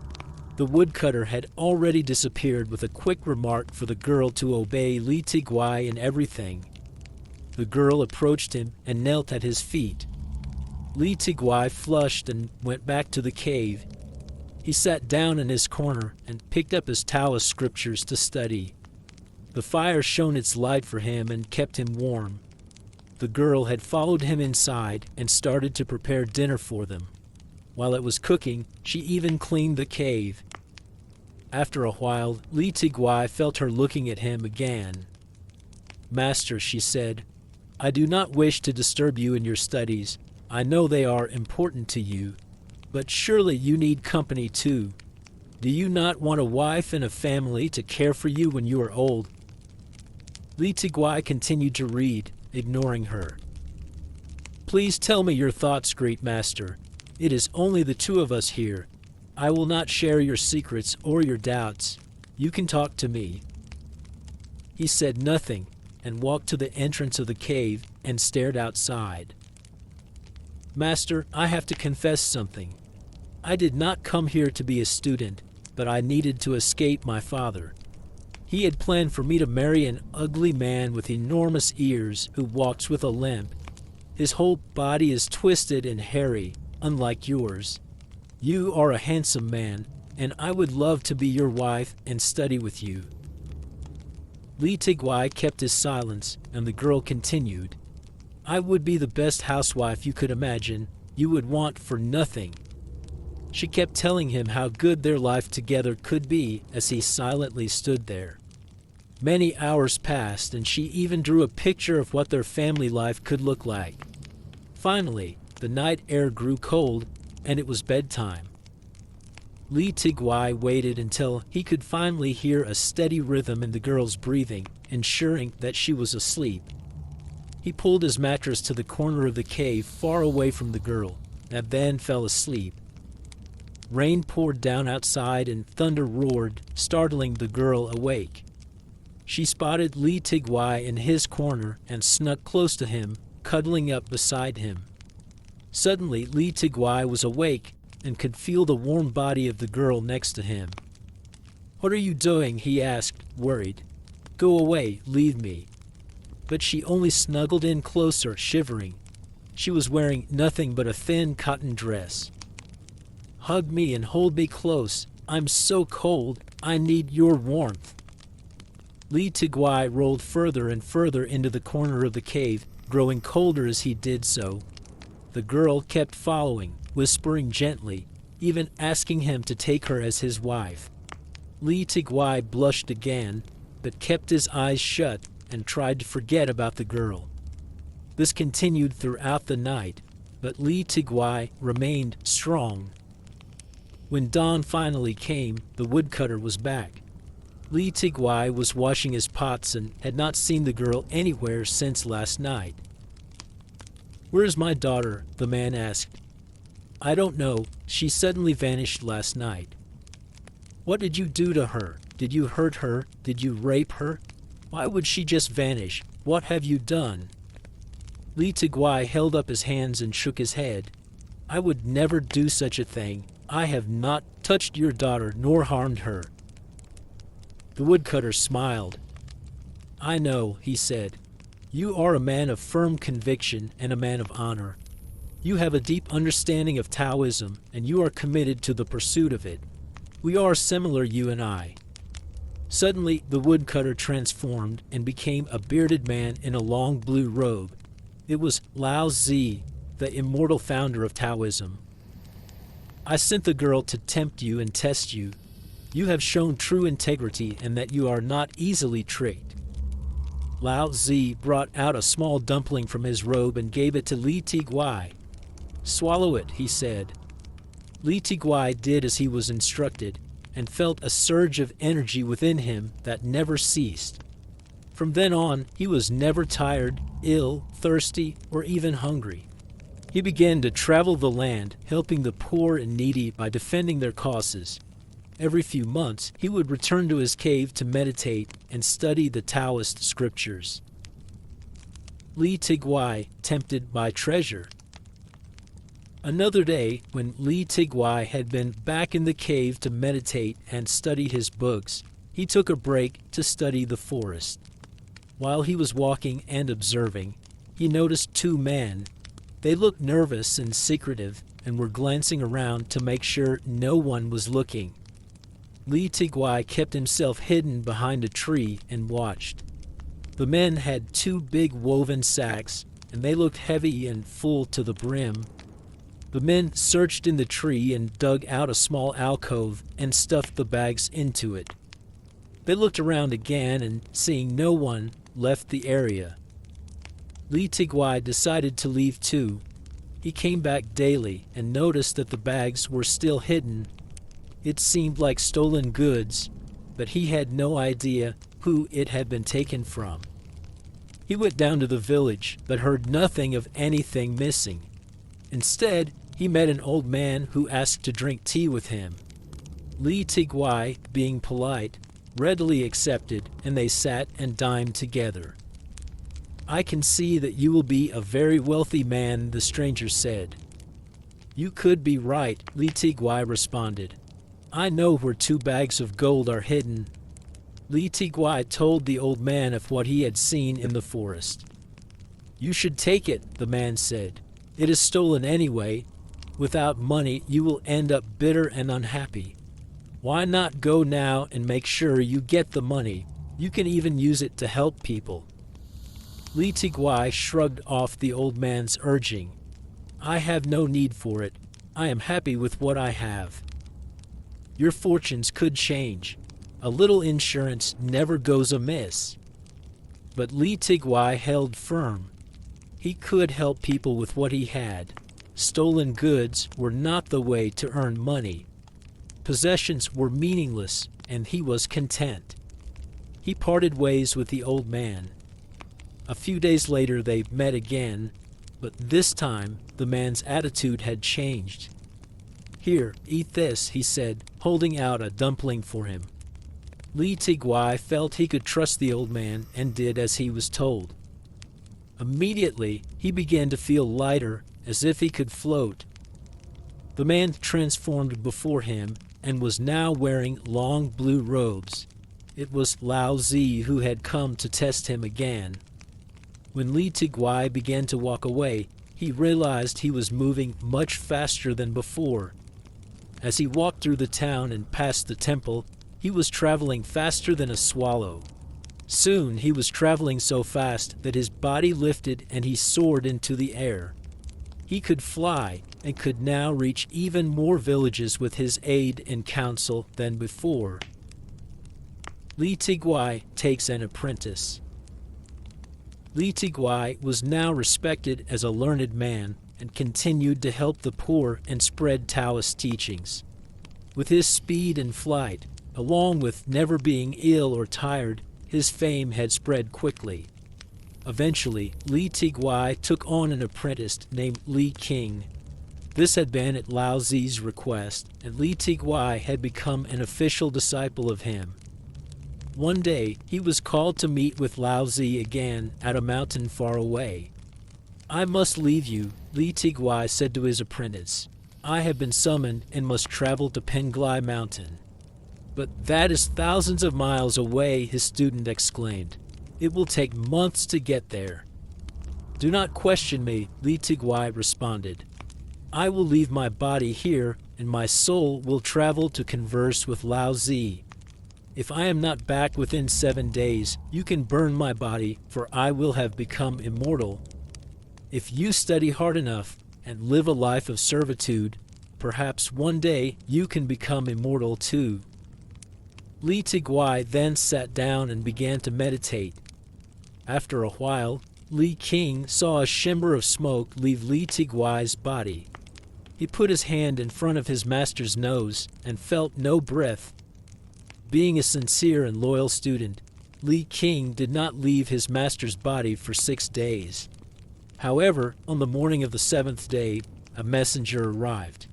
The woodcutter had already disappeared with a quick remark for the girl to obey Li Tigwai in everything. The girl approached him and knelt at his feet. Li Tigwai flushed and went back to the cave. He sat down in his corner and picked up his Taoist scriptures to study. The fire shone its light for him and kept him warm. The girl had followed him inside and started to prepare dinner for them. While it was cooking, she even cleaned the cave. After a while, Li Tigwai felt her looking at him again. "Master," she said, "I do not wish to disturb you in your studies. I know they are important to you, but surely you need company too. Do you not want a wife and a family to care for you when you are old?" Li Tigwai continued to read, ignoring her. "Please tell me your thoughts, great master. It is only the two of us here. I will not share your secrets or your doubts. You can talk to me." He said nothing and walked to the entrance of the cave and stared outside. "Master, I have to confess something. I did not come here to be a student, but I needed to escape my father. He had planned for me to marry an ugly man with enormous ears who walks with a limp. His whole body is twisted and hairy, unlike yours. You are a handsome man, and I would love to be your wife and study with you." Li Tigwai kept his silence, and the girl continued, "I would be the best housewife you could imagine. You would want for nothing." She kept telling him how good their life together could be as he silently stood there. Many hours passed, and she even drew a picture of what their family life could look like. Finally, the night air grew cold, and it was bedtime. Li Tigwai waited until he could finally hear a steady rhythm in the girl's breathing, ensuring that she was asleep. He pulled his mattress to the corner of the cave far away from the girl, and then fell asleep. Rain poured down outside and thunder roared, startling the girl awake. She spotted Li Tigwai in his corner and snuck close to him, cuddling up beside him. Suddenly, Li Tigwai was awake and could feel the warm body of the girl next to him. "What are you doing?" he asked, worried. "Go away, leave me." But she only snuggled in closer, shivering. She was wearing nothing but a thin cotton dress. "Hug me and hold me close. I'm so cold. I need your warmth." Li Tigwai rolled further and further into the corner of the cave, growing colder as he did so. The girl kept following, whispering gently, even asking him to take her as his wife. Li Tigwai blushed again, but kept his eyes shut and tried to forget about the girl. This continued throughout the night, but Li Tigwai remained strong. When dawn finally came, the woodcutter was back. Li Tigwai was washing his pots and had not seen the girl anywhere since last night. "Where's my daughter?" the man asked. "I don't know. She suddenly vanished last night." "What did you do to her? Did you hurt her? Did you rape her? Why would she just vanish? What have you done?" Li Tigwai held up his hands and shook his head. "I would never do such a thing. I have not touched your daughter nor harmed her." The woodcutter smiled. "I know," he said. "You are a man of firm conviction and a man of honor. You have a deep understanding of Taoism, and you are committed to the pursuit of it. We are similar, you and I." Suddenly, the woodcutter transformed and became a bearded man in a long blue robe. It was Lao Tzu, the immortal founder of Taoism. "I sent the girl to tempt you and test you. You have shown true integrity and that you are not easily tricked." Lao Tzu brought out a small dumpling from his robe and gave it to Li Tigwai. "Swallow it," he said. Li Tigwai did as he was instructed and felt a surge of energy within him that never ceased. From then on, he was never tired, ill, thirsty, or even hungry. He began to travel the land, helping the poor and needy by defending their causes. Every few months, he would return to his cave to meditate and study the Taoist scriptures. Li Tigui, tempted by treasure. Another day, when Li Tigui had been back in the cave to meditate and study his books, he took a break to study the forest. While he was walking and observing, he noticed two men. They looked nervous and secretive and were glancing around to make sure no one was looking. Li Tigui kept himself hidden behind a tree and watched. The men had two big woven sacks, and they looked heavy and full to the brim. The men searched in the tree and dug out a small alcove and stuffed the bags into it. They looked around again and, seeing no one, left the area. Li Tigui decided to leave too. He came back daily and noticed that the bags were still hidden. It seemed like stolen goods, but he had no idea who it had been taken from. He went down to the village, but heard nothing of anything missing. Instead, he met an old man who asked to drink tea with him. Li Tigui, being polite, readily accepted, and they sat and dined together. "I can see that you will be a very wealthy man," the stranger said. "You could be right," Li Tigui responded. "I know where 2 bags of gold are hidden." Li Tigui told the old man of what he had seen in the forest. "You should take it," the man said. "It is stolen anyway. Without money, you will end up bitter and unhappy. Why not go now and make sure you get the money? You can even use it to help people." Li Tigui shrugged off the old man's urging. "I have no need for it. I am happy with what I have." Your fortunes could change. A little insurance never goes amiss. But Li Tigui held firm. He could help people with what he had. Stolen goods were not the way to earn money. Possessions were meaningless, and he was content. He parted ways with the old man. A few days later they met again, but this time the man's attitude had changed. "Here, eat this," he said, holding out a dumpling for him. Li Tigui felt he could trust the old man and did as he was told. Immediately, he began to feel lighter, as if he could float. The man transformed before him and was now wearing long blue robes. It was Lao Zi who had come to test him again. When Li Tigui began to walk away, he realized he was moving much faster than before. As he walked through the town and past the temple, he was traveling faster than a swallow. Soon he was traveling so fast that his body lifted and he soared into the air. He could fly and could now reach even more villages with his aid and counsel than before. Li Tigui takes an apprentice. Li Tigui was now respected as a learned man and continued to help the poor and spread Taoist teachings. With his speed and flight, along with never being ill or tired, his fame had spread quickly. Eventually, Li Tigui took on an apprentice named Li King. This had been at Lao Zi's request, and Li Tigui had become an official disciple of him. One day, he was called to meet with Lao Zi again at a mountain far away. "I must leave you," Li Tigui said to his apprentice. "I have been summoned and must travel to Penglai Mountain." "But that is thousands of miles away," his student exclaimed. "It will take months to get there." "Do not question me," Li Tigui responded. "I will leave my body here, and my soul will travel to converse with Lao Zi. If I am not back within 7 days, you can burn my body, for I will have become immortal. If you study hard enough and live a life of servitude, perhaps one day you can become immortal too." Li Tigui then sat down and began to meditate. After a while, Li King saw a shimmer of smoke leave Li Tigui's body. He put his hand in front of his master's nose and felt no breath. Being a sincere and loyal student, Li King did not leave his master's body for 6 days. However, on the morning of the 7th day, a messenger arrived.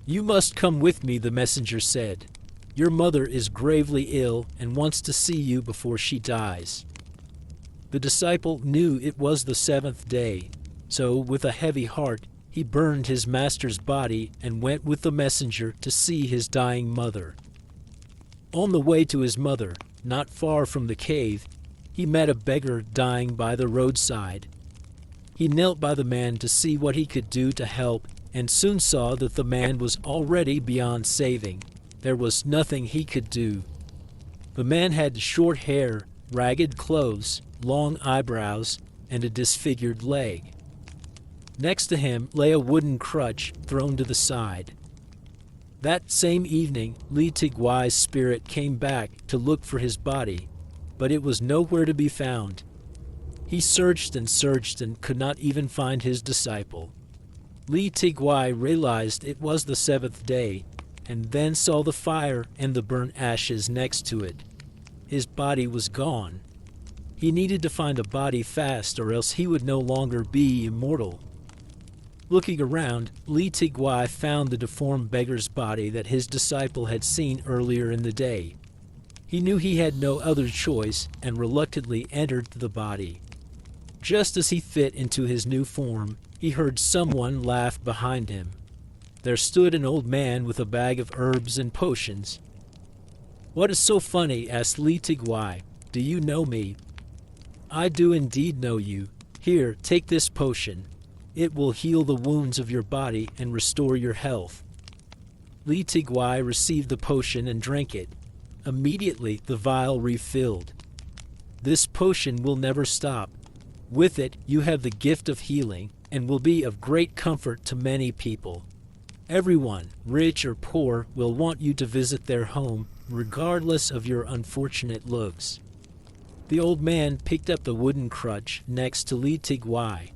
"You must come with me," the messenger said. "Your mother is gravely ill and wants to see you before she dies." The disciple knew it was the 7th day, so with a heavy heart, he burned his master's body and went with the messenger to see his dying mother. On the way to his mother, not far from the cave, he met a beggar dying by the roadside. He knelt by the man to see what he could do to help, and soon saw that the man was already beyond saving. There was nothing he could do. The man had short hair, ragged clothes, long eyebrows, and a disfigured leg. Next to him lay a wooden crutch thrown to the side. That same evening, Li Tigwai's spirit came back to look for his body, but it was nowhere to be found. He searched and could not even find his disciple. Li Tigwai realized it was the 7th day, and then saw the fire and the burnt ashes next to it. His body was gone. He needed to find a body fast, or else he would no longer be immortal. Looking around, Li Tigwai found the deformed beggar's body that his disciple had seen earlier in the day. He knew he had no other choice and reluctantly entered the body. Just as he fit into his new form, he heard someone laugh behind him. There stood an old man with a bag of herbs and potions. "What is so funny?" asked Li Tigwai. "Do you know me?" "I do indeed know you. Here, take this potion. It will heal the wounds of your body and restore your health." Li Tigwai received the potion and drank it. Immediately, the vial refilled. "This potion will never stop. With it, you have the gift of healing and will be of great comfort to many people. Everyone, rich or poor, will want you to visit their home, regardless of your unfortunate looks." The old man picked up the wooden crutch next to Li Tigwai.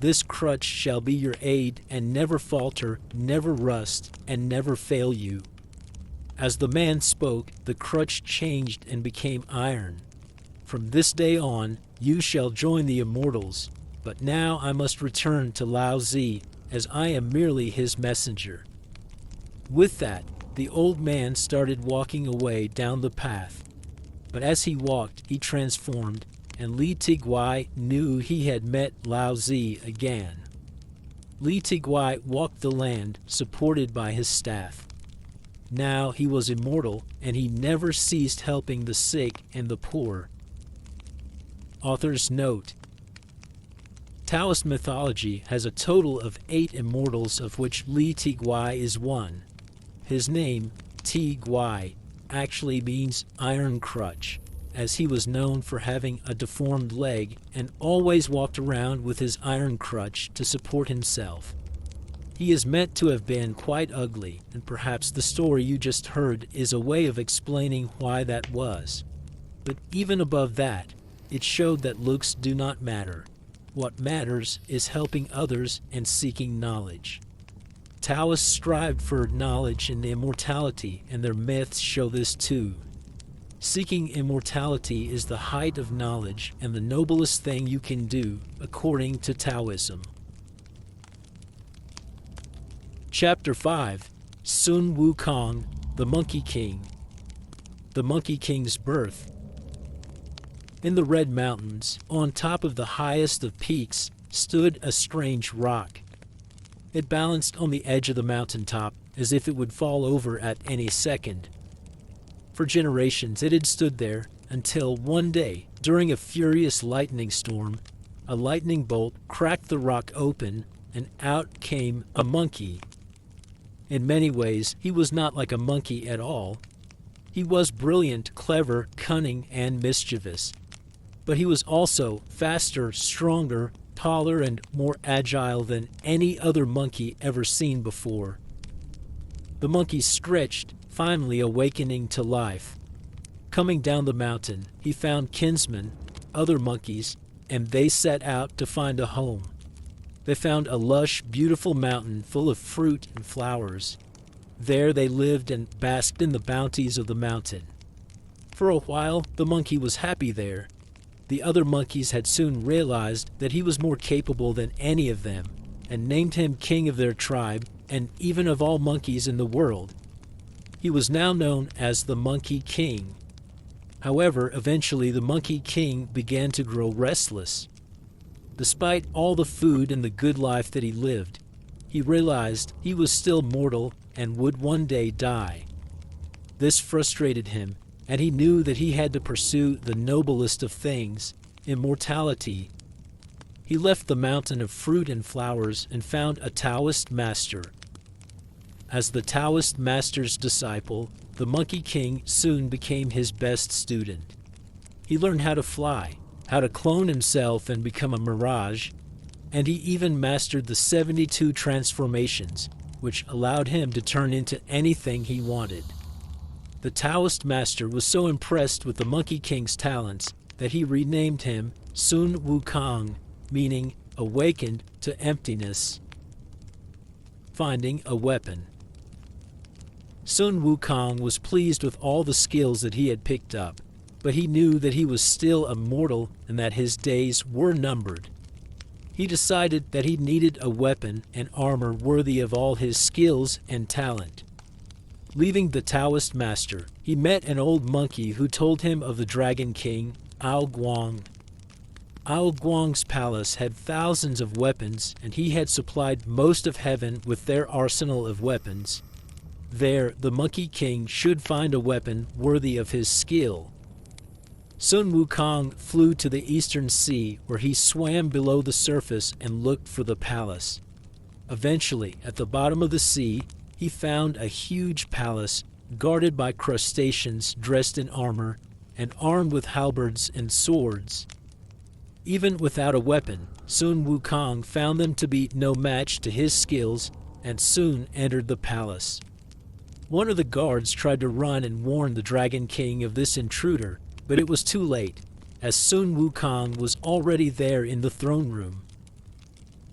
"This crutch shall be your aid and never falter, never rust, and never fail you." As the man spoke, the crutch changed and became iron. "From this day on, you shall join the immortals, but now I must return to Lao Zi, as I am merely his messenger." With that, the old man started walking away down the path. But as he walked, he transformed, and Li Tigwai knew he had met Lao Zi again. Li Tigwai walked the land, supported by his staff. Now he was immortal, and he never ceased helping the sick and the poor. Author's note: Taoist mythology has a total of 8 immortals, of which Li Tigwai is one. His name, Tigwai, actually means iron crutch, as he was known for having a deformed leg and always walked around with his iron crutch to support himself. He is meant to have been quite ugly, and perhaps the story you just heard is a way of explaining why that was. But even above that, it showed that looks do not matter. What matters is helping others and seeking knowledge. Taoists strived for knowledge and immortality, and their myths show this too. Seeking immortality is the height of knowledge and the noblest thing you can do, according to Taoism. Chapter 5: Sun Wukong, the Monkey King. The Monkey King's birth. In the Red Mountains, on top of the highest of peaks, stood a strange rock. It balanced on the edge of the mountaintop as if it would fall over at any second. For generations it had stood there until one day, during a furious lightning storm, a lightning bolt cracked the rock open and out came a monkey. In many ways, he was not like a monkey at all. He was brilliant, clever, cunning, and mischievous. But he was also faster, stronger, taller, and more agile than any other monkey ever seen before. The monkey stretched, finally awakening to life. Coming down the mountain, he found kinsmen, other monkeys, and they set out to find a home. They found a lush, beautiful mountain full of fruit and flowers. There they lived and basked in the bounties of the mountain. For a while, the monkey was happy there. The other monkeys had soon realized that he was more capable than any of them, and named him king of their tribe and even of all monkeys in the world. He was now known as the Monkey King. However, eventually the Monkey King began to grow restless. Despite all the food and the good life that he lived, he realized he was still mortal and would one day die. This frustrated him, and he knew that he had to pursue the noblest of things, immortality. He left the mountain of fruit and flowers and found a Taoist master. As the Taoist master's disciple, the Monkey King soon became his best student. He learned how to fly, how to clone himself and become a mirage, and he even mastered the 72 transformations, which allowed him to turn into anything he wanted. The Taoist master was so impressed with the Monkey King's talents that he renamed him Sun Wukong, meaning awakened to emptiness. Finding a weapon. Sun Wukong was pleased with all the skills that he had picked up, but he knew that he was still a mortal and that his days were numbered. He decided that he needed a weapon and armor worthy of all his skills and talent. Leaving the Taoist master, he met an old monkey who told him of the Dragon King, Ao Guang. Ao Guang's palace had thousands of weapons, and he had supplied most of heaven with their arsenal of weapons. There, the Monkey King should find a weapon worthy of his skill. Sun Wukong flew to the eastern sea, where he swam below the surface and looked for the palace. Eventually, at the bottom of the sea, he found a huge palace guarded by crustaceans dressed in armor and armed with halberds and swords. Even without a weapon, Sun Wukong found them to be no match to his skills and soon entered the palace. One of the guards tried to run and warn the Dragon King of this intruder, but it was too late, as Sun Wukong was already there in the throne room.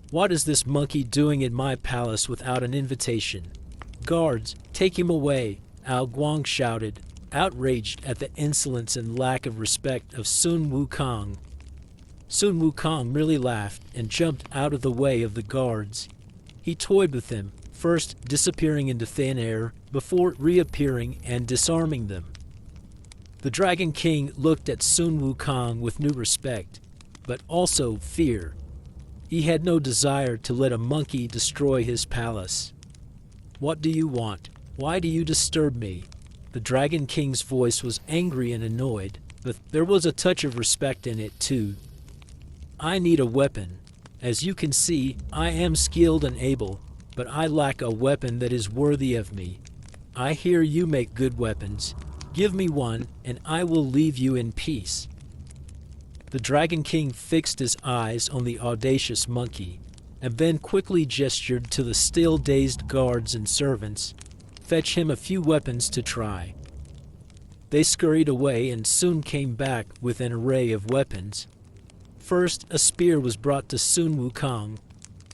"What is this monkey doing in my palace without an invitation? Guards, take him away," Ao Guang shouted, outraged at the insolence and lack of respect of Sun Wukong. Sun Wukong merely laughed and jumped out of the way of the guards. He toyed with them, first disappearing into thin air before reappearing and disarming them. The Dragon King looked at Sun Wukong with new respect, but also fear. He had no desire to let a monkey destroy his palace. "What do you want? Why do you disturb me?" The Dragon King's voice was angry and annoyed, but there was a touch of respect in it too. "I need a weapon. As you can see, I am skilled and able, but I lack a weapon that is worthy of me. I hear you make good weapons. Give me one, and I will leave you in peace." The Dragon King fixed his eyes on the audacious monkey, and then quickly gestured to the still dazed guards and servants, "Fetch him a few weapons to try." They scurried away and soon came back with an array of weapons. First, a spear was brought to Sun Wukong.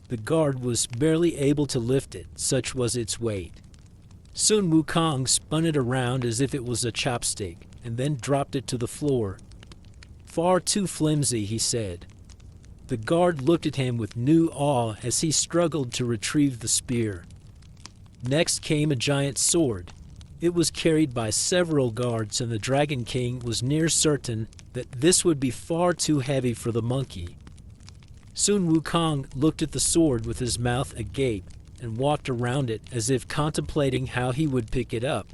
The guard was barely able to lift it, such was its weight. Sun Wukong spun it around as if it was a chopstick, and then dropped it to the floor. "Far too flimsy," he said. The guard looked at him with new awe as he struggled to retrieve the spear. Next came a giant sword. It was carried by several guards, and the Dragon King was near certain that this would be far too heavy for the monkey. Sun Wukong looked at the sword with his mouth agape and walked around it as if contemplating how he would pick it up.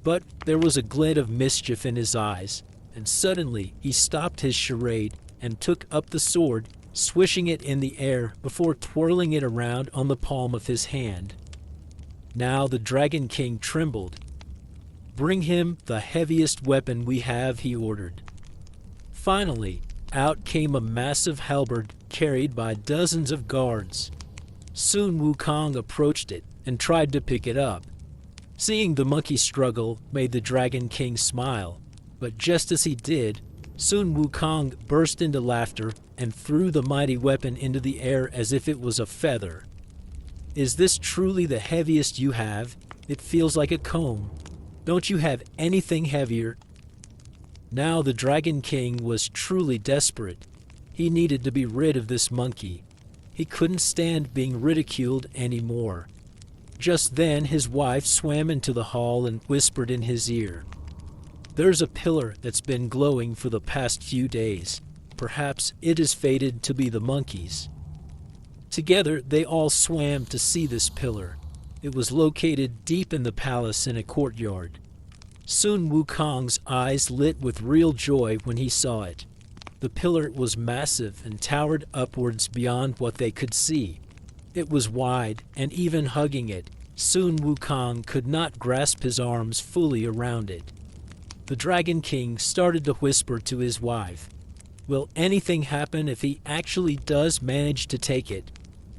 But there was a glint of mischief in his eyes, and suddenly he stopped his charade and took up the sword, swishing it in the air before twirling it around on the palm of his hand. Now the Dragon King trembled. "Bring him the heaviest weapon we have," he ordered. Finally, out came a massive halberd carried by dozens of guards. Sun Wukong approached it and tried to pick it up. Seeing the monkey struggle made the Dragon King smile, but just as he did, Sun Wukong burst into laughter and threw the mighty weapon into the air as if it was a feather. "Is this truly the heaviest you have? It feels like a comb. Don't you have anything heavier?" Now the Dragon King was truly desperate. He needed to be rid of this monkey. He couldn't stand being ridiculed anymore. Just then his wife swam into the hall and whispered in his ear, "There's a pillar that's been glowing for the past few days. Perhaps it is fated to be the monkey's." Together they all swam to see this pillar. It was located deep in the palace in a courtyard. Sun Wukong's eyes lit with real joy when he saw it. The pillar was massive and towered upwards beyond what they could see. It was wide, and even hugging it, Sun Wukong could not grasp his arms fully around it. The Dragon King started to whisper to his wife, "Will anything happen if he actually does manage to take it?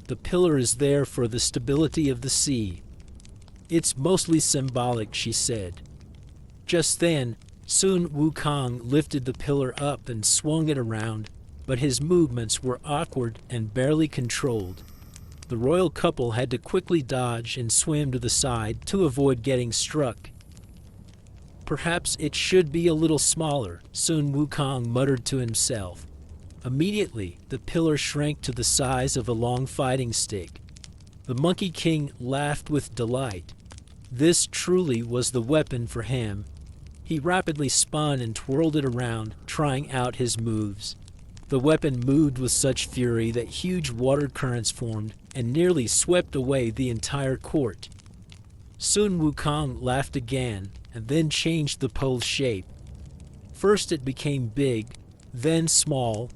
The pillar is there for the stability of the sea." "It's mostly symbolic," she said. Just then, Sun Wukong lifted the pillar up and swung it around, but his movements were awkward and barely controlled. The royal couple had to quickly dodge and swim to the side to avoid getting struck. "Perhaps it should be a little smaller," Sun Wukong muttered to himself. Immediately, the pillar shrank to the size of a long fighting stick. The Monkey King laughed with delight. This truly was the weapon for him. He rapidly spun and twirled it around, trying out his moves. The weapon moved with such fury that huge water currents formed and nearly swept away the entire court. Sun Wukong laughed again and then changed the pole's shape. First it became big, then small,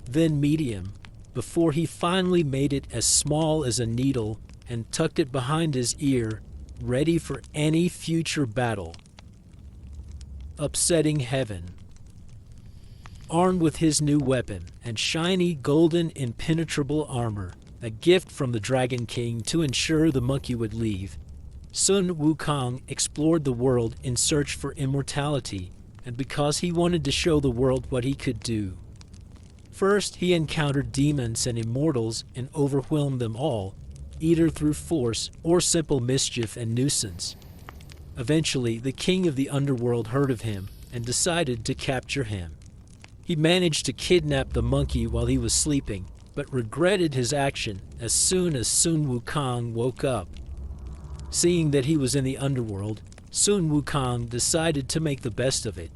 then medium, before he finally made it as small as a needle and tucked it behind his ear, ready for any future battle. Upsetting heaven. Armed with his new weapon and shiny golden impenetrable armor, a gift from the Dragon King to ensure the monkey would leave, Sun Wukong explored the world in search for immortality, and because he wanted to show the world what he could do. First, he encountered demons and immortals and overwhelmed them all, either through force or simple mischief and nuisance. Eventually, the king of the underworld heard of him and decided to capture him. He managed to kidnap the monkey while he was sleeping, but regretted his action as soon as Sun Wukong woke up. Seeing that he was in the underworld, Sun Wukong decided to make the best of it.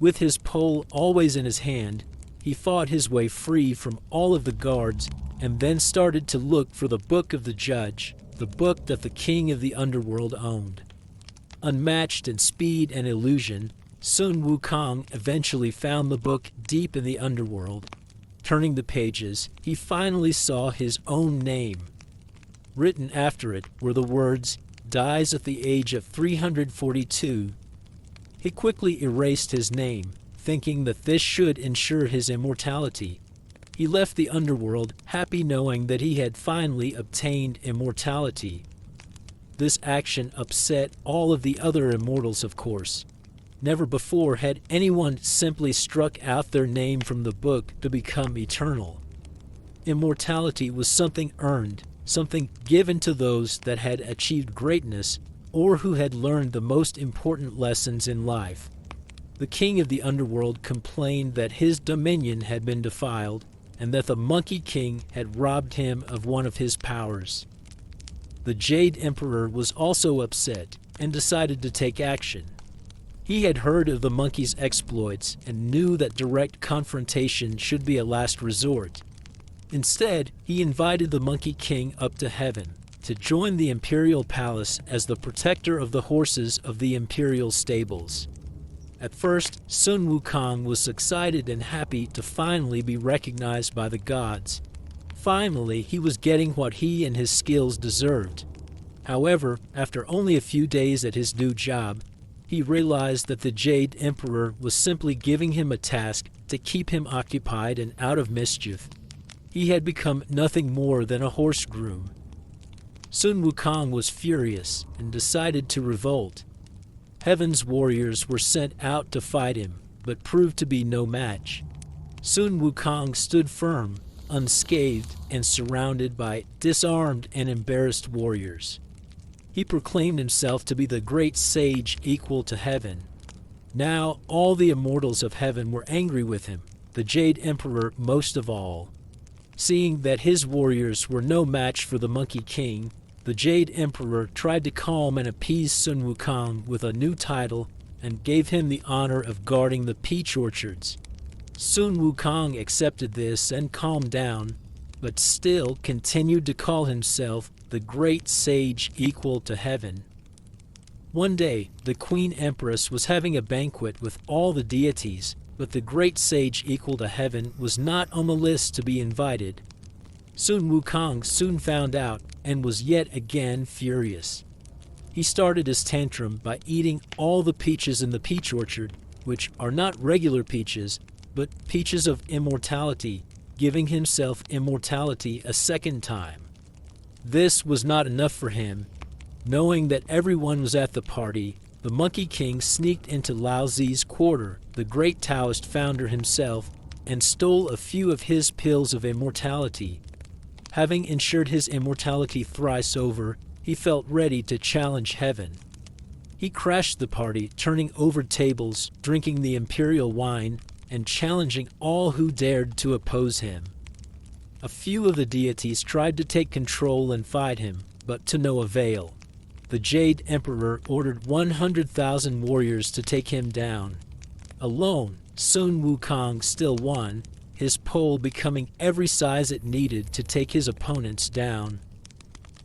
With his pole always in his hand, he fought his way free from all of the guards and then started to look for the Book of the Judge, the book that the king of the underworld owned. Unmatched in speed and illusion, Sun Wukong eventually found the book deep in the underworld. Turning the pages, he finally saw his own name. Written after it were the words, "Dies at the age of 342. He quickly erased his name, thinking that this should ensure his immortality. He left the underworld happy knowing that he had finally obtained immortality. This action upset all of the other immortals, of course. Never before had anyone simply struck out their name from the book to become eternal. Immortality was something earned, something given to those that had achieved greatness or who had learned the most important lessons in life. The king of the underworld complained that his dominion had been defiled and that the Monkey King had robbed him of one of his powers. The Jade Emperor was also upset and decided to take action. He had heard of the monkey's exploits and knew that direct confrontation should be a last resort. Instead, he invited the Monkey King up to heaven to join the imperial palace as the protector of the horses of the imperial stables. At first, Sun Wukong was excited and happy to finally be recognized by the gods. Finally, he was getting what he and his skills deserved. However, after only a few days at his new job, he realized that the Jade Emperor was simply giving him a task to keep him occupied and out of mischief. He had become nothing more than a horse groom. Sun Wukong was furious and decided to revolt. Heaven's warriors were sent out to fight him, but proved to be no match. Sun Wukong stood firm, unscathed, and surrounded by disarmed and embarrassed warriors. He proclaimed himself to be the great sage equal to heaven. Now all the immortals of heaven were angry with him, the Jade Emperor most of all. Seeing that his warriors were no match for the Monkey King, the Jade Emperor tried to calm and appease Sun Wukong with a new title and gave him the honor of guarding the peach orchards. Sun Wukong accepted this and calmed down, but still continued to call himself the great sage equal to heaven. One day, the Queen Empress was having a banquet with all the deities, but the great sage equal to heaven was not on the list to be invited. Sun Wukong soon found out and was yet again furious. He started his tantrum by eating all the peaches in the peach orchard, which are not regular peaches, but peaches of immortality, giving himself immortality a second time. This was not enough for him. Knowing that everyone was at the party, the Monkey King sneaked into Lao Zi's quarter, the great Taoist founder himself, and stole a few of his pills of immortality. Having ensured his immortality thrice over, he felt ready to challenge heaven. He crashed the party, turning over tables, drinking the imperial wine, and challenging all who dared to oppose him. A few of the deities tried to take control and fight him, but to no avail. The Jade Emperor ordered 100,000 warriors to take him down. Alone, Sun Wukong still won, his pole becoming every size it needed to take his opponents down.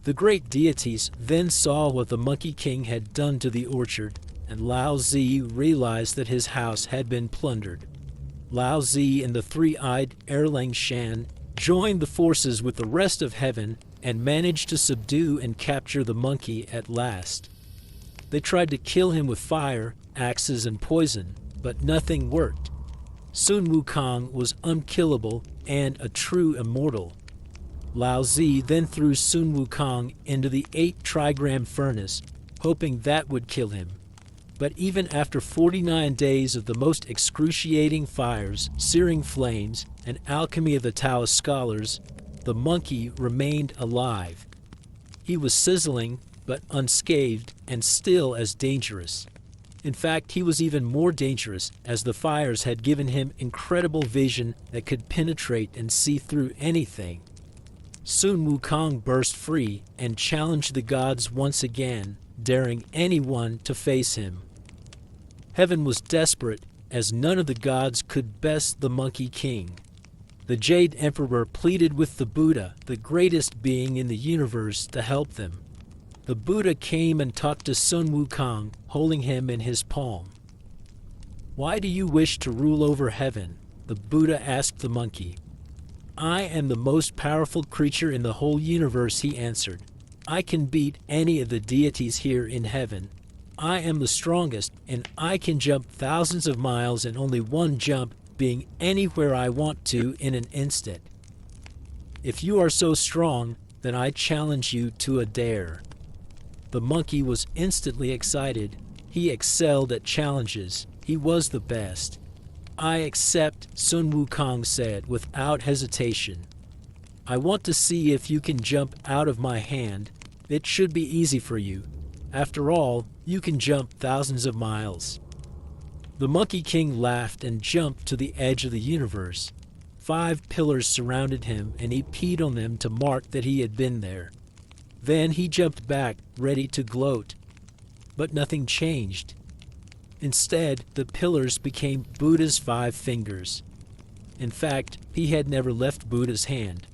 The great deities then saw what the Monkey King had done to the orchard, and Lao Zi realized that his house had been plundered. Lao Zi and the three-eyed Erlang Shan joined the forces with the rest of heaven and managed to subdue and capture the monkey at last. They tried to kill him with fire, axes, and poison, but nothing worked. Sun Wukong was unkillable and a true immortal. Lao Zi then threw Sun Wukong into the 8-trigram furnace, hoping that would kill him. But even after 49 days of the most excruciating fires, searing flames, and alchemy of the Taoist scholars, the monkey remained alive. He was sizzling, but unscathed, and still as dangerous. In fact, he was even more dangerous, as the fires had given him incredible vision that could penetrate and see through anything. Sun Wukong burst free and challenged the gods once again, daring anyone to face him. Heaven was desperate, as none of the gods could best the Monkey King. The Jade Emperor pleaded with the Buddha, the greatest being in the universe, to help them. The Buddha came and talked to Sun Wukong, holding him in his palm. "Why do you wish to rule over heaven?" the Buddha asked the monkey. "I am the most powerful creature in the whole universe," he answered. "I can beat any of the deities here in heaven. I am the strongest, and I can jump thousands of miles in only one jump, being anywhere I want to in an instant. If you are so strong, then I challenge you to a dare." The monkey was instantly excited. He excelled at challenges. He was the best. "I accept," Sun Wukong said without hesitation. "I want to see if you can jump out of my hand. It should be easy for you. After all, you can jump thousands of miles." The Monkey King laughed and jumped to the edge of the universe. 5 pillars surrounded him, and he peed on them to mark that he had been there. Then he jumped back, ready to gloat. But nothing changed. Instead, the pillars became Buddha's 5 fingers. In fact, he had never left Buddha's hand.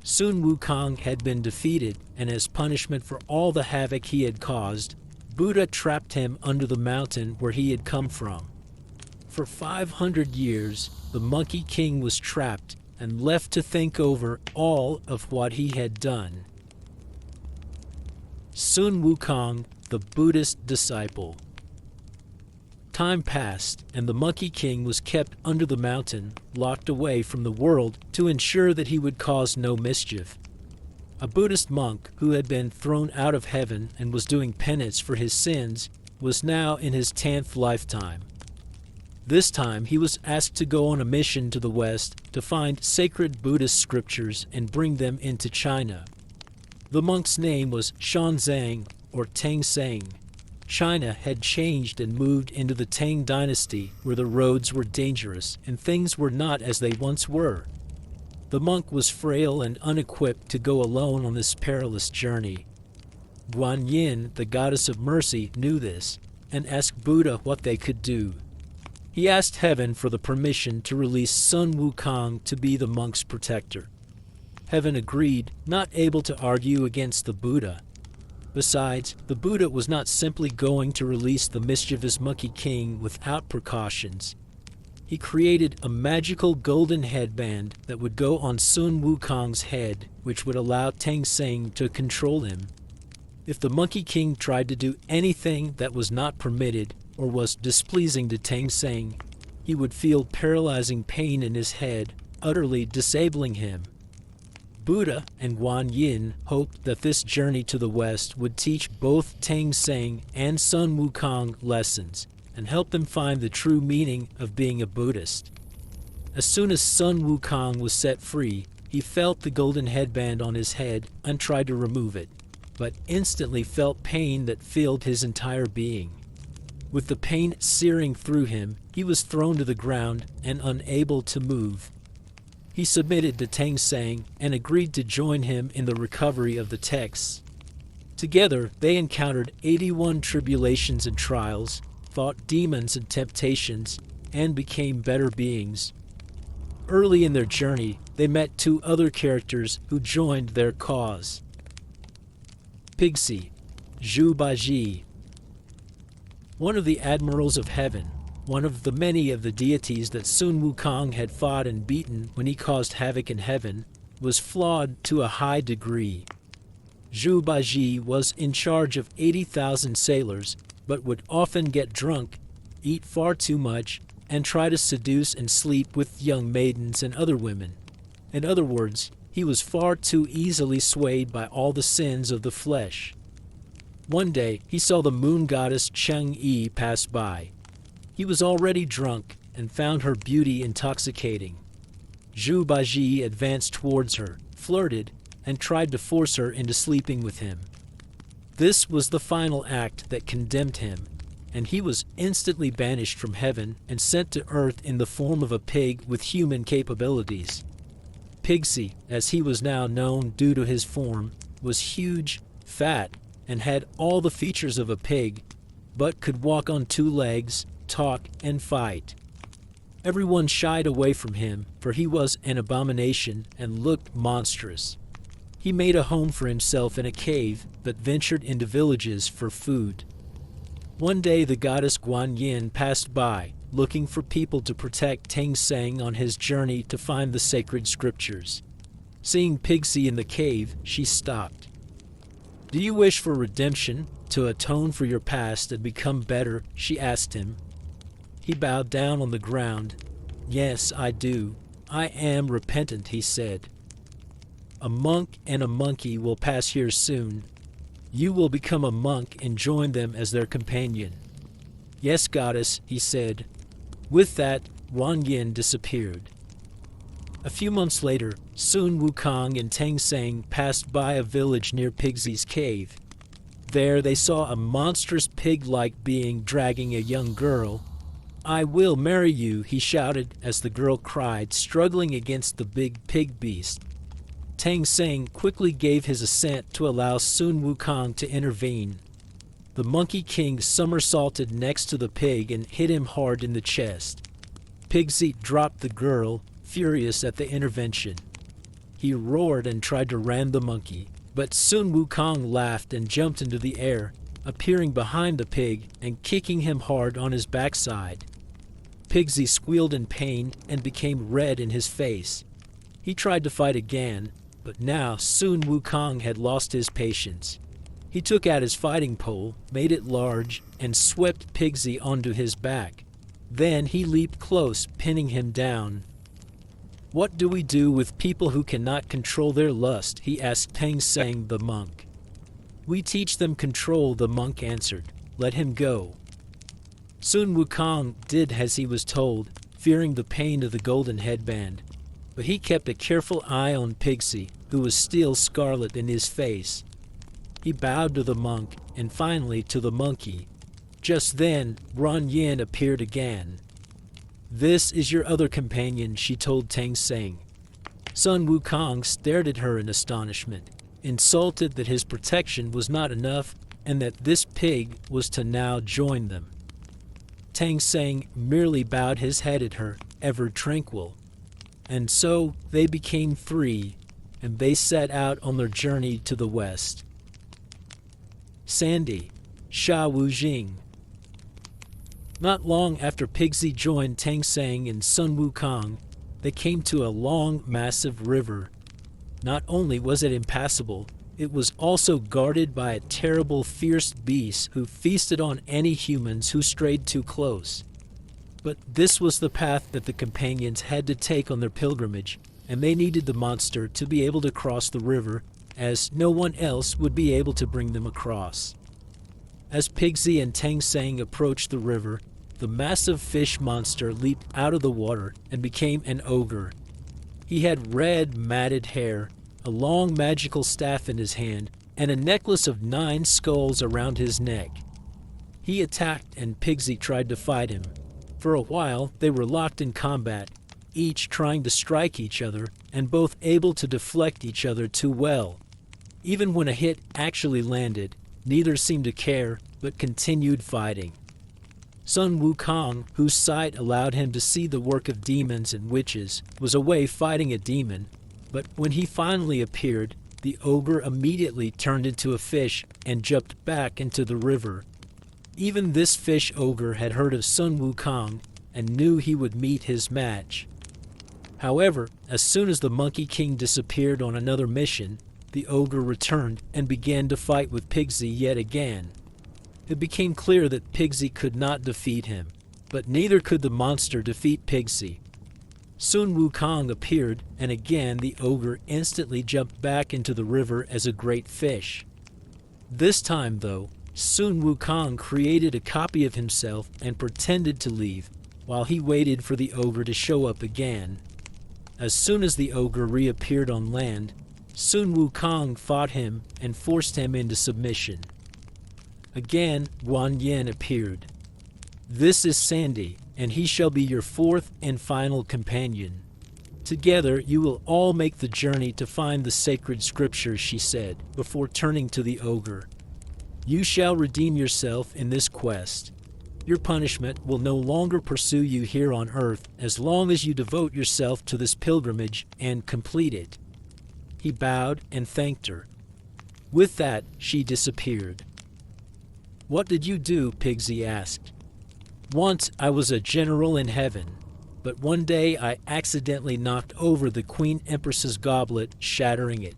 Sun Wukong had been defeated, and as punishment for all the havoc he had caused, Buddha trapped him under the mountain where he had come from. For 500 years, the Monkey King was trapped and left to think over all of what he had done. Sun Wukong, the Buddhist disciple. Time passed, and the Monkey King was kept under the mountain, locked away from the world to ensure that he would cause no mischief. A Buddhist monk who had been thrown out of heaven and was doing penance for his sins was now in his 10th lifetime. This time he was asked to go on a mission to the West to find sacred Buddhist scriptures and bring them into China. The monk's name was Shanzang, or Tang Sang. China had changed and moved into the Tang dynasty, where the roads were dangerous and things were not as they once were. The monk was frail and unequipped to go alone on this perilous journey. Guanyin, the goddess of mercy, knew this and asked Buddha what they could do. He asked heaven for the permission to release Sun Wukong to be the monk's protector. Heaven agreed, not able to argue against the Buddha. Besides, the Buddha was not simply going to release the mischievous Monkey King without precautions. He created a magical golden headband that would go on Sun Wukong's head, which would allow Tang Seng to control him. If the Monkey King tried to do anything that was not permitted or was displeasing to Tang Seng, he would feel paralyzing pain in his head, utterly disabling him. Buddha and Guanyin hoped that this journey to the west would teach both Tang Seng and Sun Wukong lessons and help them find the true meaning of being a Buddhist. As soon as Sun Wukong was set free, he felt the golden headband on his head and tried to remove it, but instantly felt pain that filled his entire being. With the pain searing through him, he was thrown to the ground and unable to move. He submitted to Tang Seng and agreed to join him in the recovery of the texts. Together, they encountered 81 tribulations and trials, fought demons and temptations, and became better beings. Early in their journey, they met two other characters who joined their cause. Pigsi, Zhu Baji, one of the admirals of heaven, one of the many of the deities that Sun Wukong had fought and beaten when he caused havoc in heaven, was flawed to a high degree. Zhu Baji was in charge of 80,000 sailors, but would often get drunk, eat far too much, and try to seduce and sleep with young maidens and other women. In other words, he was far too easily swayed by all the sins of the flesh. One day, he saw the moon goddess Chang'e pass by. He was already drunk and found her beauty intoxicating. Zhu Baji advanced towards her, flirted, and tried to force her into sleeping with him. This was the final act that condemned him, and he was instantly banished from heaven and sent to earth in the form of a pig with human capabilities. Pigsi, as he was now known due to his form, was huge, fat, and had all the features of a pig, but could walk on two legs, talk, and fight. Everyone shied away from him, for he was an abomination and looked monstrous. He made a home for himself in a cave, but ventured into villages for food. One day the goddess Guanyin passed by, looking for people to protect Tang Seng on his journey to find the sacred scriptures. Seeing Pigsi in the cave, she stopped. "Do you wish for redemption, to atone for your past and become better?" she asked him. He bowed down on the ground. "Yes, I do. I am repentant," he said. "A monk and a monkey will pass here soon. You will become a monk and join them as their companion." "Yes, goddess," he said. With that, Guanyin disappeared. A few months later, Sun Wukong and Tang Seng passed by a village near Pigsi's cave. There they saw a monstrous pig-like being dragging a young girl. "I will marry you," he shouted as the girl cried, struggling against the big pig beast. Tang Seng quickly gave his assent to allow Sun Wukong to intervene. The Monkey King somersaulted next to the pig and hit him hard in the chest. Pigsi dropped the girl, furious at the intervention. He roared and tried to ram the monkey, but Sun Wukong laughed and jumped into the air, appearing behind the pig and kicking him hard on his backside. Pigsi squealed in pain and became red in his face. He tried to fight again, but now Sun Wukong had lost his patience. He took out his fighting pole, made it large, and swept Pigsi onto his back. Then he leaped close, pinning him down. "What do we do with people who cannot control their lust?" he asked Tang Seng the monk. "We teach them control," the monk answered. "Let him go." Sun Wukong did as he was told, fearing the pain of the golden headband. But he kept a careful eye on Pigsi, who was still scarlet in his face. He bowed to the monk and finally to the monkey, Just then, Guan Yin appeared again. "This is your other companion," she told Tang Seng. Sun Wukong stared at her in astonishment, insulted that his protection was not enough and that this pig was to now join them. Tang Seng merely bowed his head at her, ever tranquil. And so they became three, and they set out on their journey to the west. Sandy, Sha Wujing. Not long after Pigsy joined Tang Seng and Sun Wukong, they came to a long, massive river. Not only was it impassable, it was also guarded by a terrible, fierce beast who feasted on any humans who strayed too close. But this was the path that the companions had to take on their pilgrimage, and they needed the monster to be able to cross the river, as no one else would be able to bring them across. As Pigsy and Tang Seng approached the river, the massive fish monster leaped out of the water and became an ogre. He had red, matted hair, a long magical staff in his hand, and a necklace of 9 skulls around his neck. He attacked and Pigsy tried to fight him. For a while, they were locked in combat, each trying to strike each other, and both able to deflect each other too well. Even when a hit actually landed, neither seemed to care, but continued fighting. Sun Wukong, whose sight allowed him to see the work of demons and witches, was away fighting a demon, but when he finally appeared, the ogre immediately turned into a fish and jumped back into the river. Even this fish ogre had heard of Sun Wukong and knew he would meet his match. However, as soon as the Monkey King disappeared on another mission, the ogre returned and began to fight with Pigsy yet again. It became clear that Pigsy could not defeat him, but neither could the monster defeat Pigsy. Sun Wukong appeared, and again the ogre instantly jumped back into the river as a great fish. This time, though, Sun Wukong created a copy of himself and pretended to leave, while he waited for the ogre to show up again. As soon as the ogre reappeared on land, Sun Wukong fought him and forced him into submission. Again, Guan Yin appeared. "This is Sandy, and he shall be your 4th and final companion. Together you will all make the journey to find the sacred scriptures," she said, before turning to the ogre. "You shall redeem yourself in this quest. Your punishment will no longer pursue you here on earth as long as you devote yourself to this pilgrimage and complete it." He bowed and thanked her. With that, she disappeared. "What did you do?" Pigsy asked. "Once I was a general in heaven, but one day I accidentally knocked over the Queen Empress's goblet, shattering it.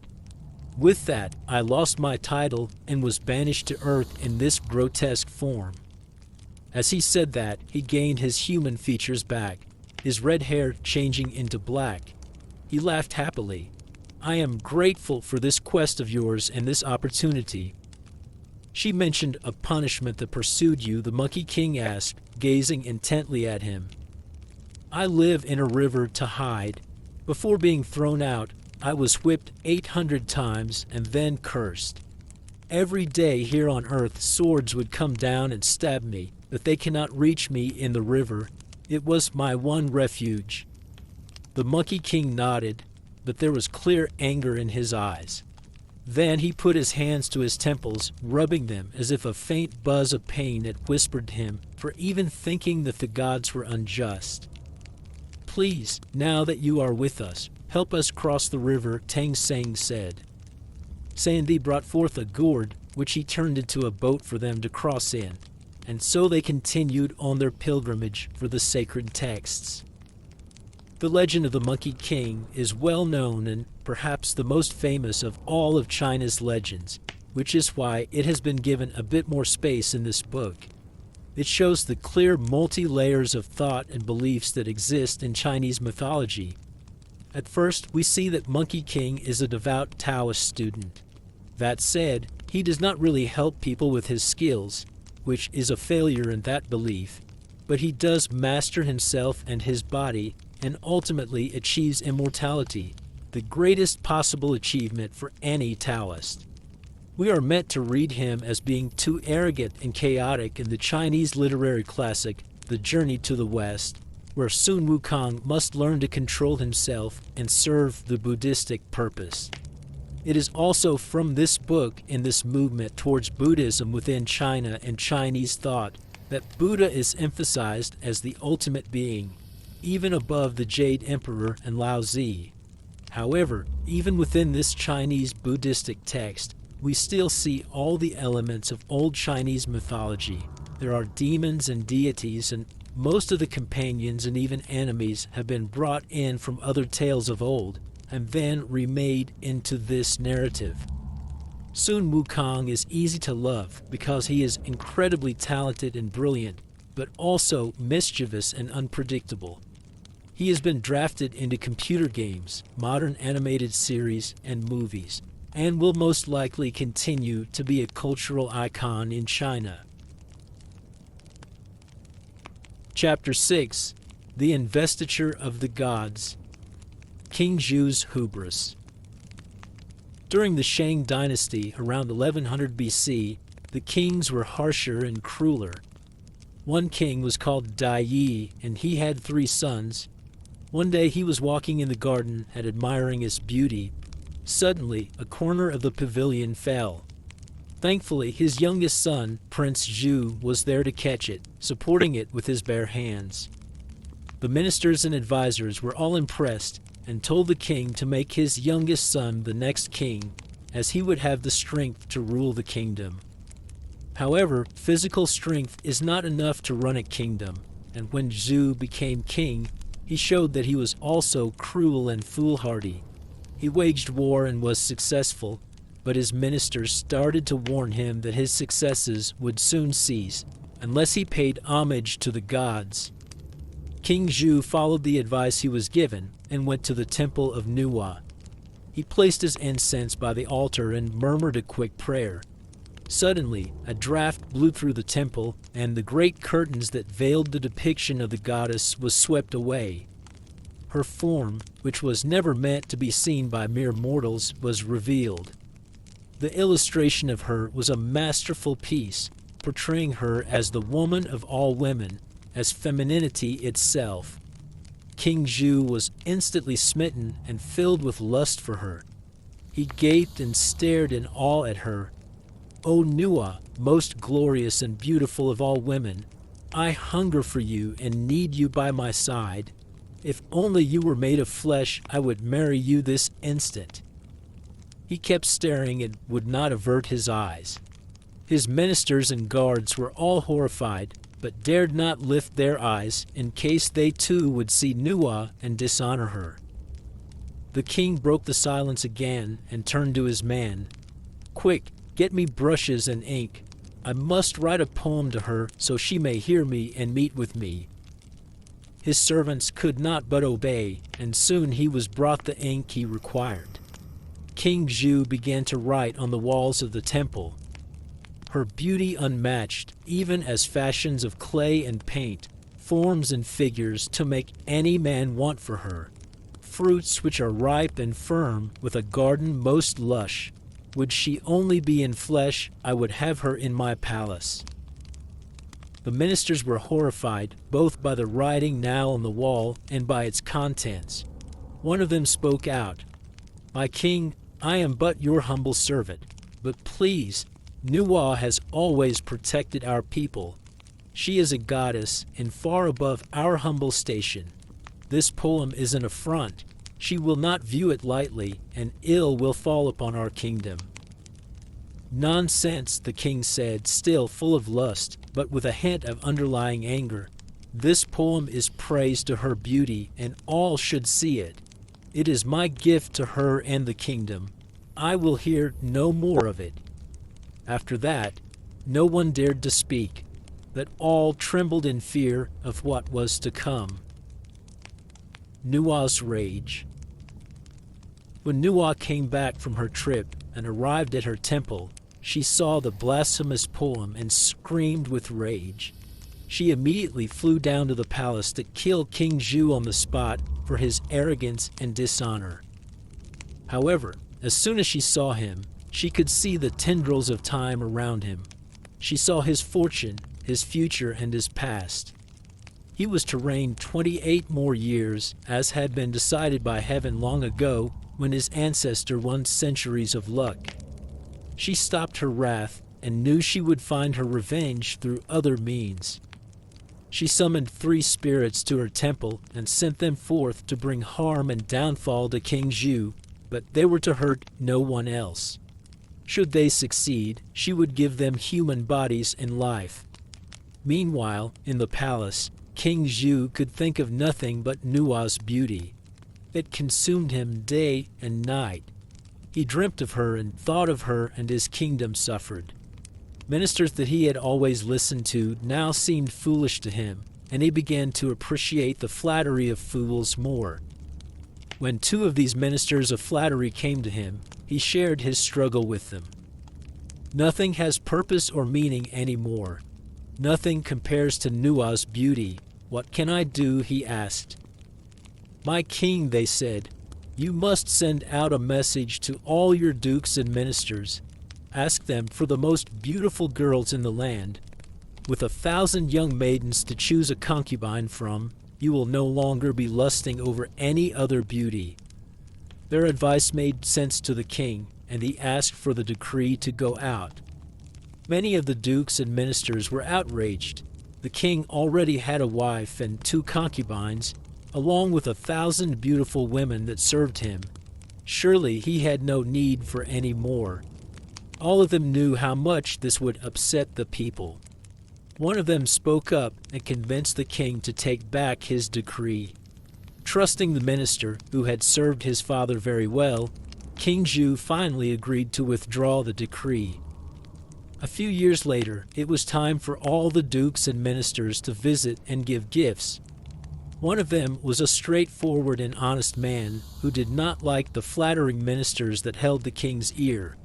With that, I lost my title and was banished to Earth in this grotesque form." As he said that, he gained his human features back, his red hair changing into black. He laughed happily. "I am grateful for this quest of yours and this opportunity." "She mentioned a punishment that pursued you," the Monkey King asked, gazing intently at him. "I live in a river to hide. Before being thrown out, I was whipped 800 times and then cursed. Every day here on earth swords would come down and stab me, but they cannot reach me in the river. It was my one refuge." The Monkey King nodded, but there was clear anger in his eyes. Then he put his hands to his temples, rubbing them as if a faint buzz of pain had whispered to him for even thinking that the gods were unjust. "Please, now that you are with us, help us cross the river," Tang Seng said. Sandy brought forth a gourd, which he turned into a boat for them to cross in, and so they continued on their pilgrimage for the sacred texts. The legend of the Monkey King is well known and perhaps the most famous of all of China's legends, which is why it has been given a bit more space in this book. It shows the clear multi-layers of thought and beliefs that exist in Chinese mythology. At first, we see that Monkey King is a devout Taoist student. That said, he does not really help people with his skills, which is a failure in that belief, but he does master himself and his body and ultimately achieves immortality, the greatest possible achievement for any Taoist. We are meant to read him as being too arrogant and chaotic in the Chinese literary classic, The Journey to the West, where Sun Wukong must learn to control himself and serve the Buddhistic purpose. It is also from this book and this movement towards Buddhism within China and Chinese thought that Buddha is emphasized as the ultimate being, even above the Jade Emperor and Lao Tzu. However, even within this Chinese Buddhistic text, we still see all the elements of old Chinese mythology. There are demons and deities, and most of the companions and even enemies have been brought in from other tales of old and then remade into this narrative. Sun Wukong is easy to love because he is incredibly talented and brilliant, but also mischievous and unpredictable. He has been drafted into computer games, modern animated series, and movies, and will most likely continue to be a cultural icon in China. Chapter 6. The Investiture of the Gods. King Zhu's Hubris. During the Shang dynasty around 1100 BC, the kings were harsher and crueler. One king was called Dai Yi, and he had 3 sons. One day he was walking in the garden and admiring its beauty. Suddenly, a corner of the pavilion fell. Thankfully, his youngest son, Prince Zhu, was there to catch it, supporting it with his bare hands. The ministers and advisors were all impressed and told the king to make his youngest son the next king, as he would have the strength to rule the kingdom. However, physical strength is not enough to run a kingdom, and when Zhu became king, he showed that he was also cruel and foolhardy. He waged war and was successful, but his ministers started to warn him that his successes would soon cease unless he paid homage to the gods. King Zhu followed the advice he was given and went to the temple of Nuwa. He placed his incense by the altar and murmured a quick prayer. Suddenly, a draft blew through the temple, and the great curtains that veiled the depiction of the goddess was swept away. Her form, which was never meant to be seen by mere mortals, was revealed. The illustration of her was a masterful piece, portraying her as the woman of all women, as femininity itself. King Zhu was instantly smitten and filled with lust for her. He gaped and stared in awe at her. "O Nuwa, most glorious and beautiful of all women, I hunger for you and need you by my side. If only you were made of flesh, I would marry you this instant." He kept staring and would not avert his eyes. His ministers and guards were all horrified, but dared not lift their eyes in case they too would see Nuwa and dishonor her. The king broke the silence again and turned to his man. "Quick, get me brushes and ink. I must write a poem to her so she may hear me and meet with me." His servants could not but obey, and soon he was brought the ink he required. King Zhu began to write on the walls of the temple. Her beauty unmatched, even as fashions of clay and paint, forms and figures to make any man want for her. Fruits which are ripe and firm, with a garden most lush. Would she only be in flesh, I would have her in my palace. The ministers were horrified, both by the writing now on the wall and by its contents. One of them spoke out, "My king, I am but your humble servant, but please, Nuwa has always protected our people. She is a goddess and far above our humble station. This poem is an affront. She will not view it lightly, and ill will fall upon our kingdom." "Nonsense," the king said, still full of lust, but with a hint of underlying anger. "This poem is praise to her beauty, and all should see it. It is my gift to her and the kingdom. I will hear no more of it." After that, no one dared to speak, that all trembled in fear of what was to come. Nuwa's Rage. When Nuwa came back from her trip and arrived at her temple, she saw the blasphemous poem and screamed with rage. She immediately flew down to the palace to kill King Zhu on the spot for his arrogance and dishonor. However, as soon as she saw him, She could see the tendrils of time around him. She saw his fortune, his future, and his past. He was to reign 28 more years, as had been decided by heaven long ago when his ancestor won centuries of luck. She stopped her wrath and knew she would find her revenge through other means. She summoned 3 spirits to her temple and sent them forth to bring harm and downfall to King Zhu, but they were to hurt no one else. Should they succeed, she would give them human bodies and life. Meanwhile, in the palace, King Zhu could think of nothing but Nuwa's beauty. It consumed him day and night. He dreamt of her and thought of her, and his kingdom suffered. Ministers that he had always listened to now seemed foolish to him, and he began to appreciate the flattery of fools more. When 2 of these ministers of flattery came to him, he shared his struggle with them. Nothing has purpose or meaning anymore. Nothing compares to Nuwa's beauty. What can I do? He asked. My king, they said, you must send out a message to all your dukes and ministers. Ask them for the most beautiful girls in the land. With 1,000 young maidens to choose a concubine from, you will no longer be lusting over any other beauty. Their advice made sense to the king, and he asked for the decree to go out. Many of the dukes and ministers were outraged. The king already had a wife and 2 concubines, along with 1,000 beautiful women that served him. Surely he had no need for any more. All of them knew how much this would upset the people. One of them spoke up and convinced the king to take back his decree. Trusting the minister, who had served his father very well, King Zhu finally agreed to withdraw the decree. A few years later, it was time for all the dukes and ministers to visit and give gifts. One of them was a straightforward and honest man who did not like the flattering ministers that held the king's ear.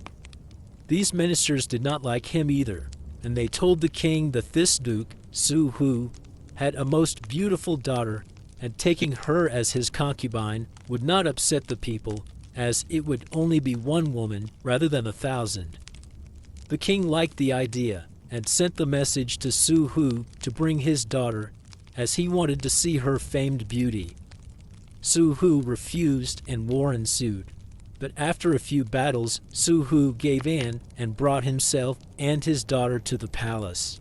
These ministers did not like him either, and they told the king that this duke, Su Hu, had a most beautiful daughter, and taking her as his concubine would not upset the people, as it would only be 1 woman rather than 1,000. The king liked the idea, and sent the message to Su Hu to bring his daughter, as he wanted to see her famed beauty. Su Hu refused, and war ensued. But after a few battles, Su Hu gave in and brought himself and his daughter to the palace.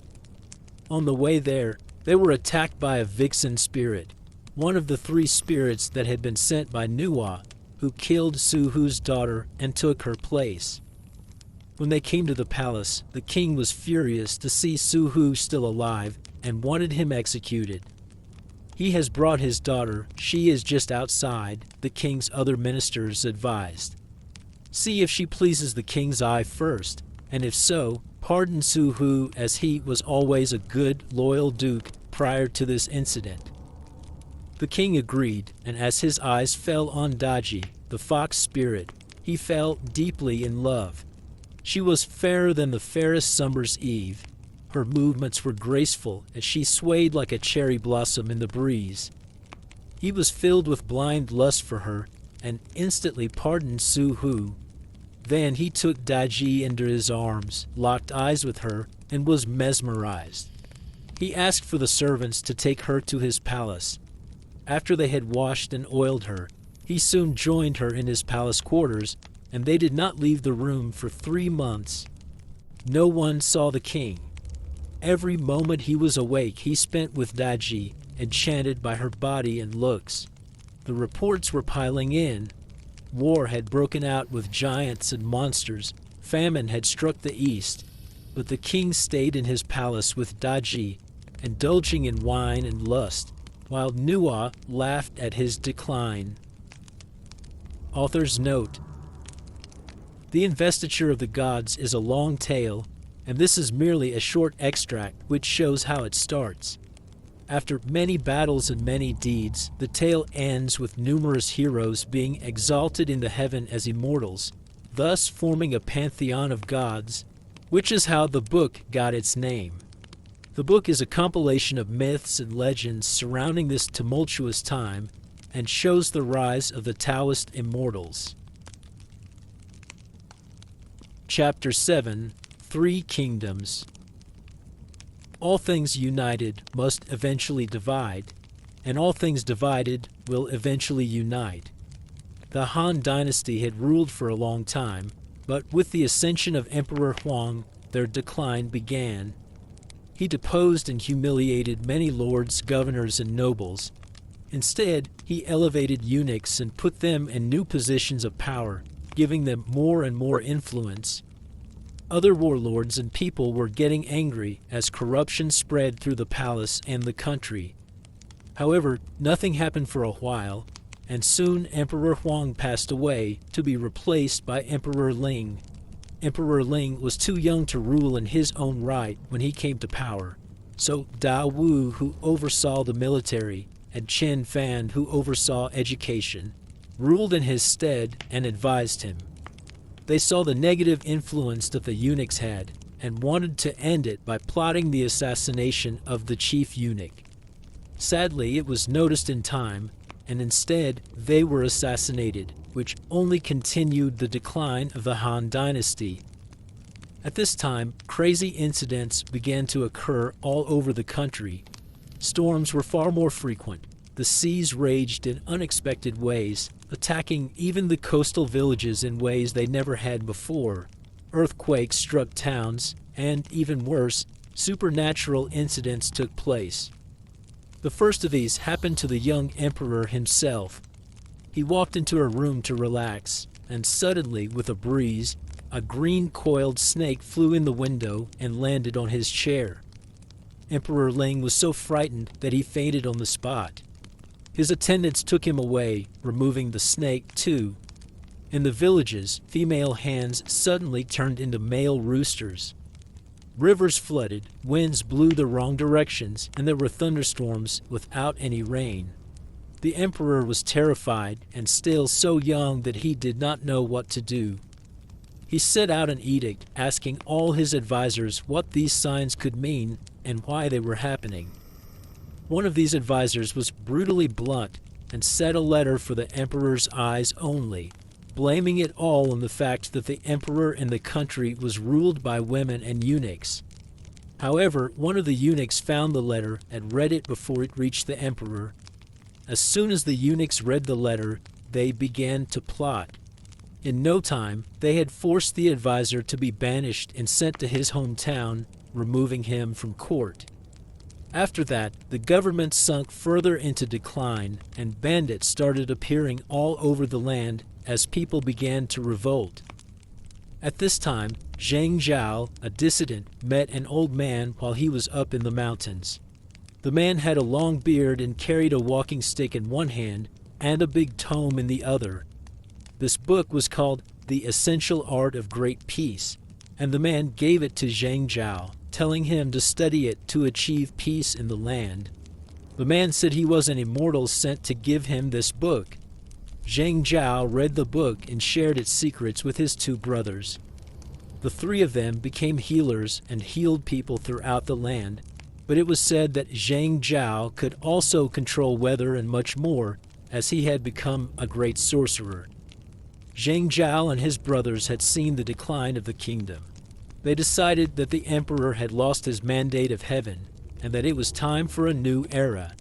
On the way there, they were attacked by a vixen spirit, one of the 3 spirits that had been sent by Nuwa, who killed Su Hu's daughter and took her place. When they came to the palace, the king was furious to see Su Hu still alive and wanted him executed. He has brought his daughter. She is just outside, the king's other ministers advised. See if she pleases the king's eye first, and if so, pardon Su Hu, as he was always a good, loyal duke prior to this incident. The king agreed, and as his eyes fell on Daji, the fox spirit, he fell deeply in love. She was fairer than the fairest summer's eve. Her movements were graceful as she swayed like a cherry blossom in the breeze. He was filled with blind lust for her and instantly pardoned Su Hu. Then he took Daji into his arms, locked eyes with her, and was mesmerized. He asked for the servants to take her to his palace. After they had washed and oiled her, he soon joined her in his palace quarters, and they did not leave the room for 3 months. No one saw the king. Every moment he was awake he spent with Daji, enchanted by her body and looks. The reports were piling in. War had broken out with giants and monsters. Famine had struck the east. But the king stayed in his palace with Daji, indulging in wine and lust, while Nuwa laughed at his decline. Author's note: the investiture of the gods is a long tale, and this is merely a short extract which shows how it starts. After many battles and many deeds, the tale ends with numerous heroes being exalted into heaven as immortals, thus forming a pantheon of gods, which is how the book got its name. The book is a compilation of myths and legends surrounding this tumultuous time and shows the rise of the Taoist immortals. Chapter 7, Three Kingdoms. All things united must eventually divide, and all things divided will eventually unite. The Han Dynasty had ruled for a long time, but with the ascension of Emperor Huang, their decline began. He deposed and humiliated many lords, governors, and nobles. Instead, he elevated eunuchs and put them in new positions of power, giving them more and more influence. Other warlords and people were getting angry as corruption spread through the palace and the country. However, nothing happened for a while, and soon Emperor Huang passed away to be replaced by Emperor Ling. Emperor Ling was too young to rule in his own right when he came to power, so Da Wu, who oversaw the military, and Chen Fan, who oversaw education, ruled in his stead and advised him. They saw the negative influence that the eunuchs had and wanted to end it by plotting the assassination of the chief eunuch. Sadly, it was noticed in time, and instead they were assassinated, which only continued the decline of the Han Dynasty. At this time, crazy incidents began to occur all over the country. Storms were far more frequent. The seas raged in unexpected ways, attacking even the coastal villages in ways they never had before. Earthquakes struck towns, and, even worse, supernatural incidents took place. The first of these happened to the young emperor himself. He walked into a room to relax, and suddenly, with a breeze, a green-coiled snake flew in the window and landed on his chair. Emperor Ling was so frightened that he fainted on the spot. His attendants took him away, removing the snake too. In the villages, female hens suddenly turned into male roosters. Rivers flooded, winds blew the wrong directions, and there were thunderstorms without any rain. The emperor was terrified and still so young that he did not know what to do. He set out an edict asking all his advisors what these signs could mean and why they were happening. One of these advisors was brutally blunt and set a letter for the emperor's eyes only, blaming it all on the fact that the emperor and the country was ruled by women and eunuchs. However, one of the eunuchs found the letter and read it before it reached the emperor. As soon as the eunuchs read the letter, they began to plot. In no time, they had forced the advisor to be banished and sent to his hometown, removing him from court. After that, the government sunk further into decline, and bandits started appearing all over the land as people began to revolt. At this time, Zhang Zhao, a dissident, met an old man while he was up in the mountains. The man had a long beard and carried a walking stick in one hand and a big tome in the other. This book was called The Essential Art of Great Peace, and the man gave it to Zhang Zhao, telling him to study it to achieve peace in the land. The man said he was an immortal sent to give him this book. Zhang Zhao read the book and shared its secrets with his two brothers. The three of them became healers and healed people throughout the land, but it was said that Zhang Zhao could also control weather and much more, as he had become a great sorcerer. Zhang Zhao and his brothers had seen the decline of the kingdom. They decided that the emperor had lost his mandate of heaven and that it was time for a new era.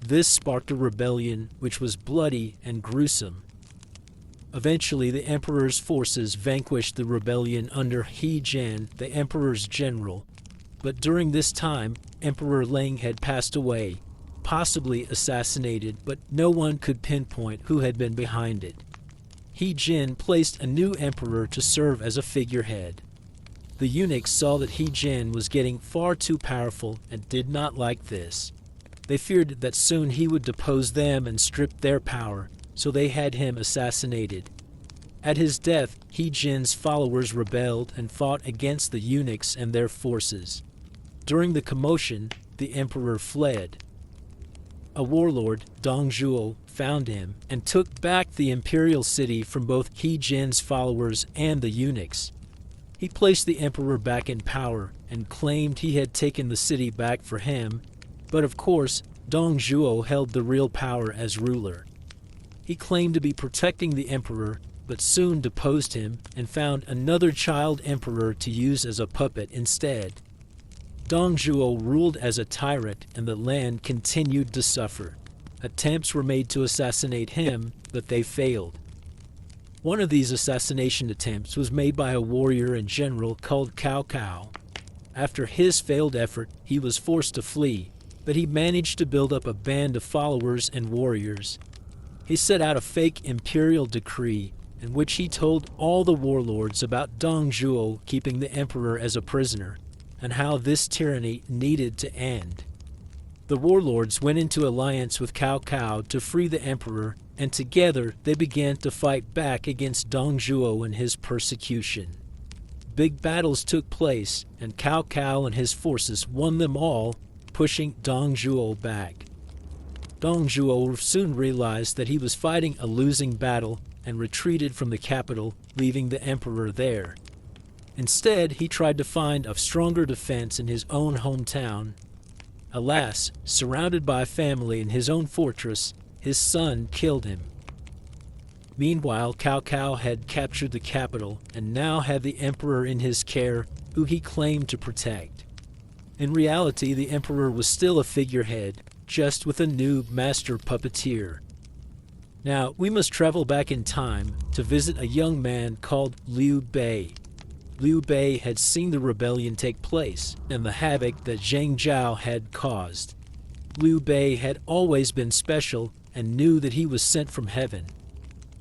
This sparked a rebellion which was bloody and gruesome. Eventually, the emperor's forces vanquished the rebellion under He Jian, the emperor's general. But during this time, Emperor Ling had passed away, possibly assassinated, but no one could pinpoint who had been behind it. He Jian placed a new emperor to serve as a figurehead. The eunuchs saw that He Jian was getting far too powerful and did not like this. They feared that soon he would depose them and strip their power, so they had him assassinated. At his death, He Jian's followers rebelled and fought against the eunuchs and their forces. During the commotion, the emperor fled. A warlord, Dong Zhuo, found him and took back the imperial city from both He Jian's followers and the eunuchs. He placed the emperor back in power and claimed he had taken the city back for him, but of course, Dong Zhuo held the real power as ruler. He claimed to be protecting the emperor, but soon deposed him and found another child emperor to use as a puppet instead. Dongzhuo ruled as a tyrant, and the land continued to suffer. Attempts were made to assassinate him, but they failed. One of these assassination attempts was made by a warrior and general called Cao Cao. After his failed effort, he was forced to flee, but he managed to build up a band of followers and warriors. He set out a fake imperial decree in which he told all the warlords about Dongzhuo keeping the emperor as a prisoner and how this tyranny needed to end. The warlords went into alliance with Cao Cao to free the emperor, and together they began to fight back against Dongzhuo and his persecution. Big battles took place, and Cao Cao and his forces won them all, pushing Dongzhuo back. Dongzhuo soon realized that he was fighting a losing battle and retreated from the capital, leaving the emperor there. Instead, he tried to find a stronger defense in his own hometown. Alas, surrounded by family in his own fortress, his son killed him. Meanwhile, Cao Cao had captured the capital and now had the emperor in his care, who he claimed to protect. In reality, the emperor was still a figurehead, just with a new master puppeteer. Now, we must travel back in time to visit a young man called Liu Bei. Liu Bei had seen the rebellion take place and the havoc that Zhang Zhao had caused. Liu Bei had always been special and knew that he was sent from heaven.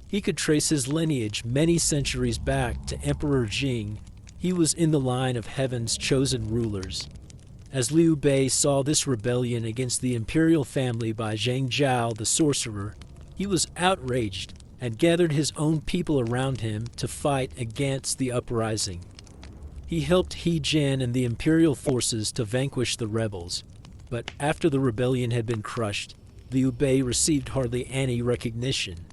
He could trace his lineage many centuries back to Emperor Jing. He was in the line of heaven's chosen rulers. As Liu Bei saw this rebellion against the imperial family by Zhang Zhao the sorcerer, he was outraged and gathered his own people around him to fight against the uprising. He helped He Jin and the imperial forces to vanquish the rebels, but after the rebellion had been crushed, Liu Bei received hardly any recognition.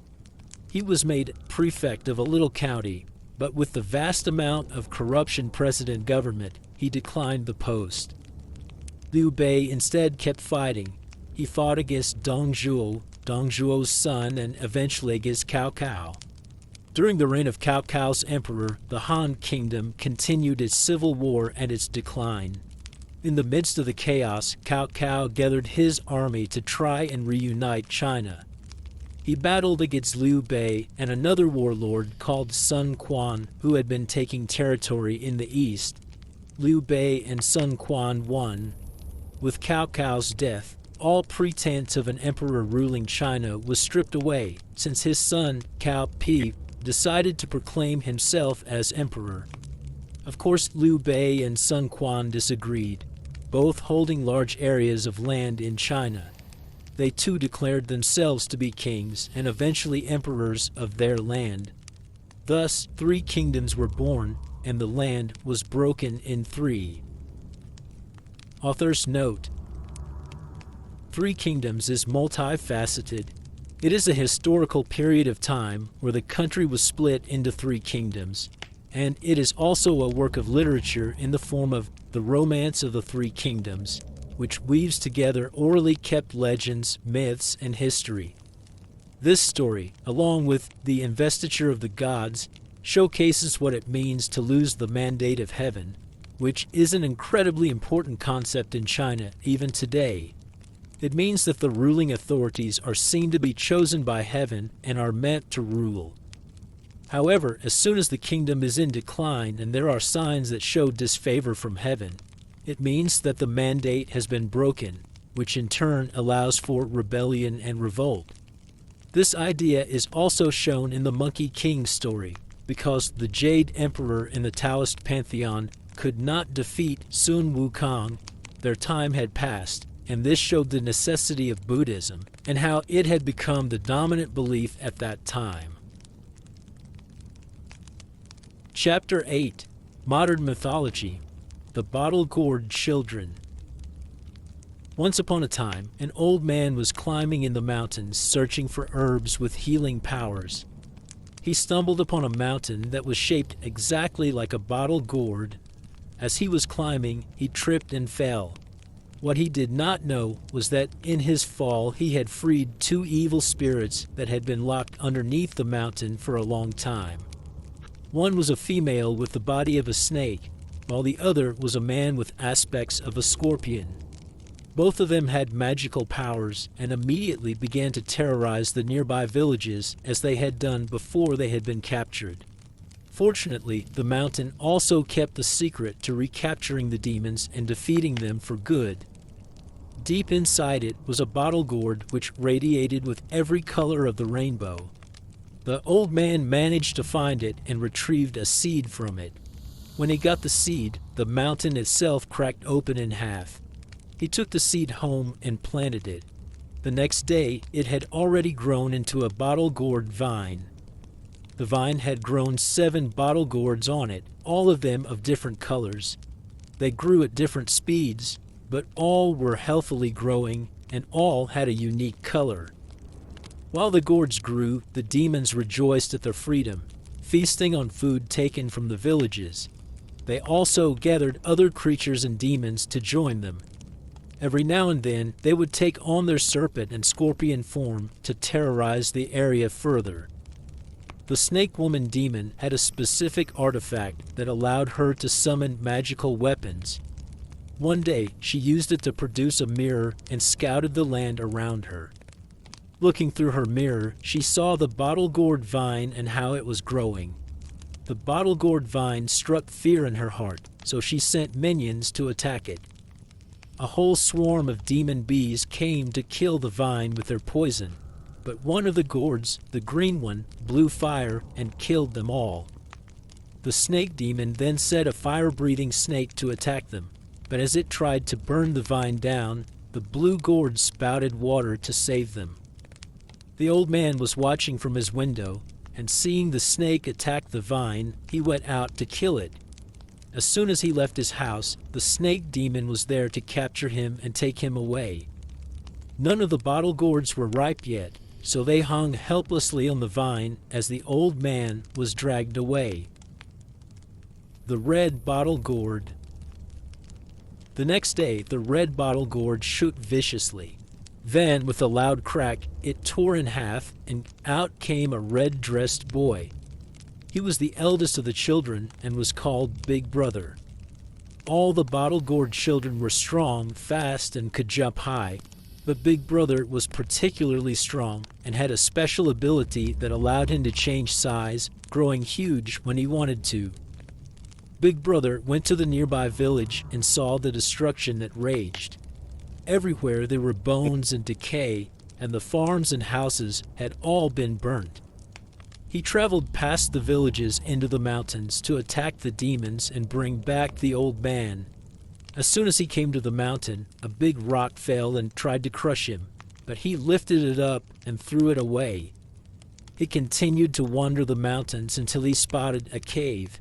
He was made prefect of a little county, but with the vast amount of corruption present in government, he declined the post. Liu Bei instead kept fighting. He fought against Dongzhuo, Dongzhuo's son, and eventually against Cao Cao. During the reign of Cao Cao's emperor, the Han Kingdom continued its civil war and its decline. In the midst of the chaos, Cao Cao gathered his army to try and reunite China. He battled against Liu Bei and another warlord called Sun Quan, who had been taking territory in the east. Liu Bei and Sun Quan won. With Cao Cao's death, all pretense of an emperor ruling China was stripped away, since his son, Cao Pi, decided to proclaim himself as emperor. Of course, Liu Bei and Sun Quan disagreed, both holding large areas of land in China. They too declared themselves to be kings and eventually emperors of their land. Thus, 3 kingdoms were born, and the land was broken in 3. Author's note: 3 Kingdoms is multifaceted. It is a historical period of time where the country was split into 3 kingdoms, and it is also a work of literature in the form of The Romance of the 3 Kingdoms, which weaves together orally kept legends, myths, and history. This story, along with The Investiture of the Gods, showcases what it means to lose the mandate of heaven, which is an incredibly important concept in China even today. It means that the ruling authorities are seen to be chosen by heaven and are meant to rule. However, as soon as the kingdom is in decline and there are signs that show disfavor from heaven, it means that the mandate has been broken, which in turn allows for rebellion and revolt. This idea is also shown in the Monkey King story, because the Jade Emperor in the Taoist pantheon could not defeat Sun Wukong. Their time had passed, and this showed the necessity of Buddhism and how it had become the dominant belief at that time. Chapter 8: Modern Mythology. The Bottle-Gourd Children. Once upon a time, an old man was climbing in the mountains searching for herbs with healing powers. He stumbled upon a mountain that was shaped exactly like a bottle gourd. As he was climbing, he tripped and fell. What he did not know was that in his fall he had freed two evil spirits that had been locked underneath the mountain for a long time. One was a female with the body of a snake, while the other was a man with aspects of a scorpion. Both of them had magical powers and immediately began to terrorize the nearby villages as they had done before they had been captured. Fortunately, the mountain also kept the secret to recapturing the demons and defeating them for good. Deep inside it was a bottle gourd which radiated with every color of the rainbow. The old man managed to find it and retrieved a seed from it. When he got the seed, the mountain itself cracked open in half. He took the seed home and planted it. The next day, it had already grown into a bottle gourd vine. The vine had grown 7 bottle gourds on it, all of them of different colors. They grew at different speeds, but all were healthily growing and all had a unique color. While the gourds grew, the demons rejoiced at their freedom, feasting on food taken from the villages. They also gathered other creatures and demons to join them. Every now and then, they would take on their serpent and scorpion form to terrorize the area further. The snake woman demon had a specific artifact that allowed her to summon magical weapons. One day, she used it to produce a mirror and scouted the land around her. Looking through her mirror, she saw the bottle gourd vine and how it was growing. The bottle gourd vine struck fear in her heart, so she sent minions to attack it. A whole swarm of demon bees came to kill the vine with their poison, but one of the gourds, the green one, blew fire and killed them all. The snake demon then set a fire-breathing snake to attack them, but as it tried to burn the vine down, the blue gourd spouted water to save them. The old man was watching from his window, and seeing the snake attack the vine, he went out to kill it. As soon as he left his house, the snake demon was there to capture him and take him away. None of the bottle gourds were ripe yet, so they hung helplessly on the vine as the old man was dragged away. The red bottle gourd. The next day, the red bottle gourd shook viciously. Then, with a loud crack, it tore in half, and out came a red-dressed boy. He was the eldest of the children and was called Big Brother. All the bottle gourd children were strong, fast, and could jump high, but Big Brother was particularly strong and had a special ability that allowed him to change size, growing huge when he wanted to. Big Brother went to the nearby village and saw the destruction that raged. Everywhere there were bones and decay, and the farms and houses had all been burnt. He traveled past the villages into the mountains to attack the demons and bring back the old man. As soon as he came to the mountain, a big rock fell and tried to crush him, but he lifted it up and threw it away. He continued to wander the mountains until he spotted a cave.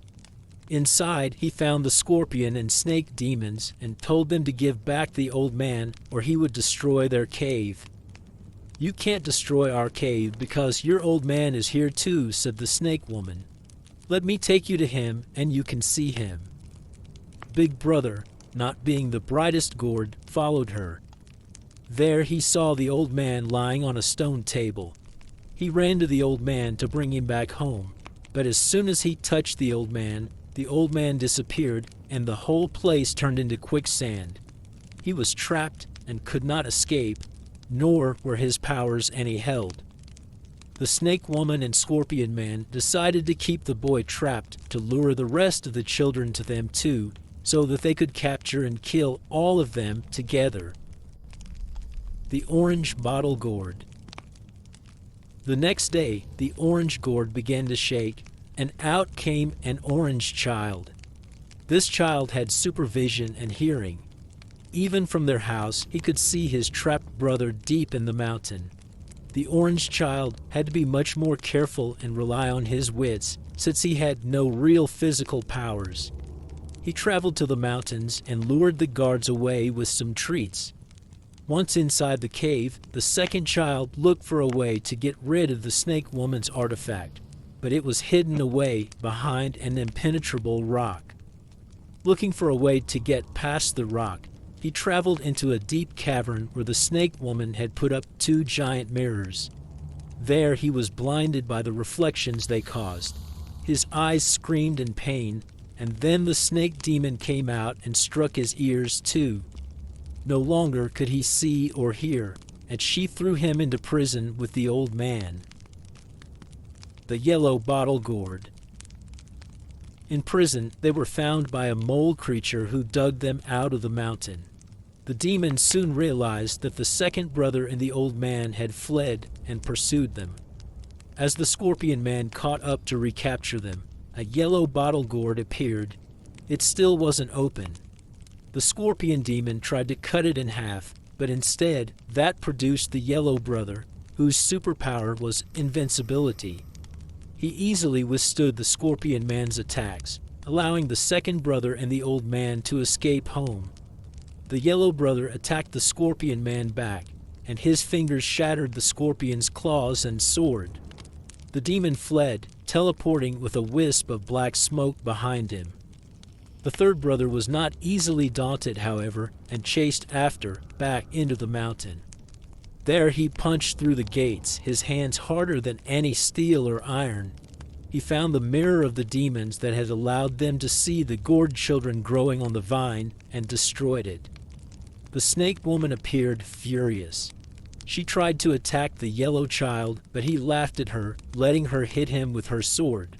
Inside, he found the scorpion and snake demons and told them to give back the old man or he would destroy their cave. "You can't destroy our cave because your old man is here too," said the snake woman. "Let me take you to him and you can see him." Big Brother, not being the brightest gourd, followed her. There he saw the old man lying on a stone table. He ran to the old man to bring him back home, but as soon as he touched the old man disappeared and the whole place turned into quicksand. He was trapped and could not escape, nor were his powers any held. The snake woman and scorpion man decided to keep the boy trapped to lure the rest of the children to them too, so that they could capture and kill all of them together. The orange bottle gourd. The next day, the orange gourd began to shake, and out came an orange child. This child had supervision and hearing. Even from their house, he could see his trapped brother deep in the mountain. The orange child had to be much more careful and rely on his wits, since he had no real physical powers. He traveled to the mountains and lured the guards away with some treats. Once inside the cave, the second child looked for a way to get rid of the snake woman's artifact, but it was hidden away behind an impenetrable rock. Looking for a way to get past the rock, He traveled into a deep cavern where the snake woman had put up 2 giant mirrors. There he was blinded by the reflections they caused. His eyes screamed in pain, and then the snake demon came out and struck his ears too. No longer could he see or hear, and she threw him into prison with the old man. The Yellow Bottle Gourd. In prison, they were found by a mole creature who dug them out of the mountain. The demons soon realized that the second brother and the old man had fled and pursued them. As the scorpion man caught up to recapture them, a yellow bottle gourd appeared. It still wasn't open. The scorpion demon tried to cut it in half, but instead that produced the yellow brother, whose superpower was invincibility. He easily withstood the scorpion man's attacks, allowing the second brother and the old man to escape home. The yellow brother attacked the scorpion man back, and his fingers shattered the scorpion's claws and sword. The demon fled, teleporting with a wisp of black smoke behind him. The third brother was not easily daunted, however, and chased after, back into the mountain. There he punched through the gates, his hands harder than any steel or iron. He found the mirror of the demons that had allowed them to see the gourd children growing on the vine, and destroyed it. The snake woman appeared furious. She tried to attack the yellow child, but he laughed at her, letting her hit him with her sword.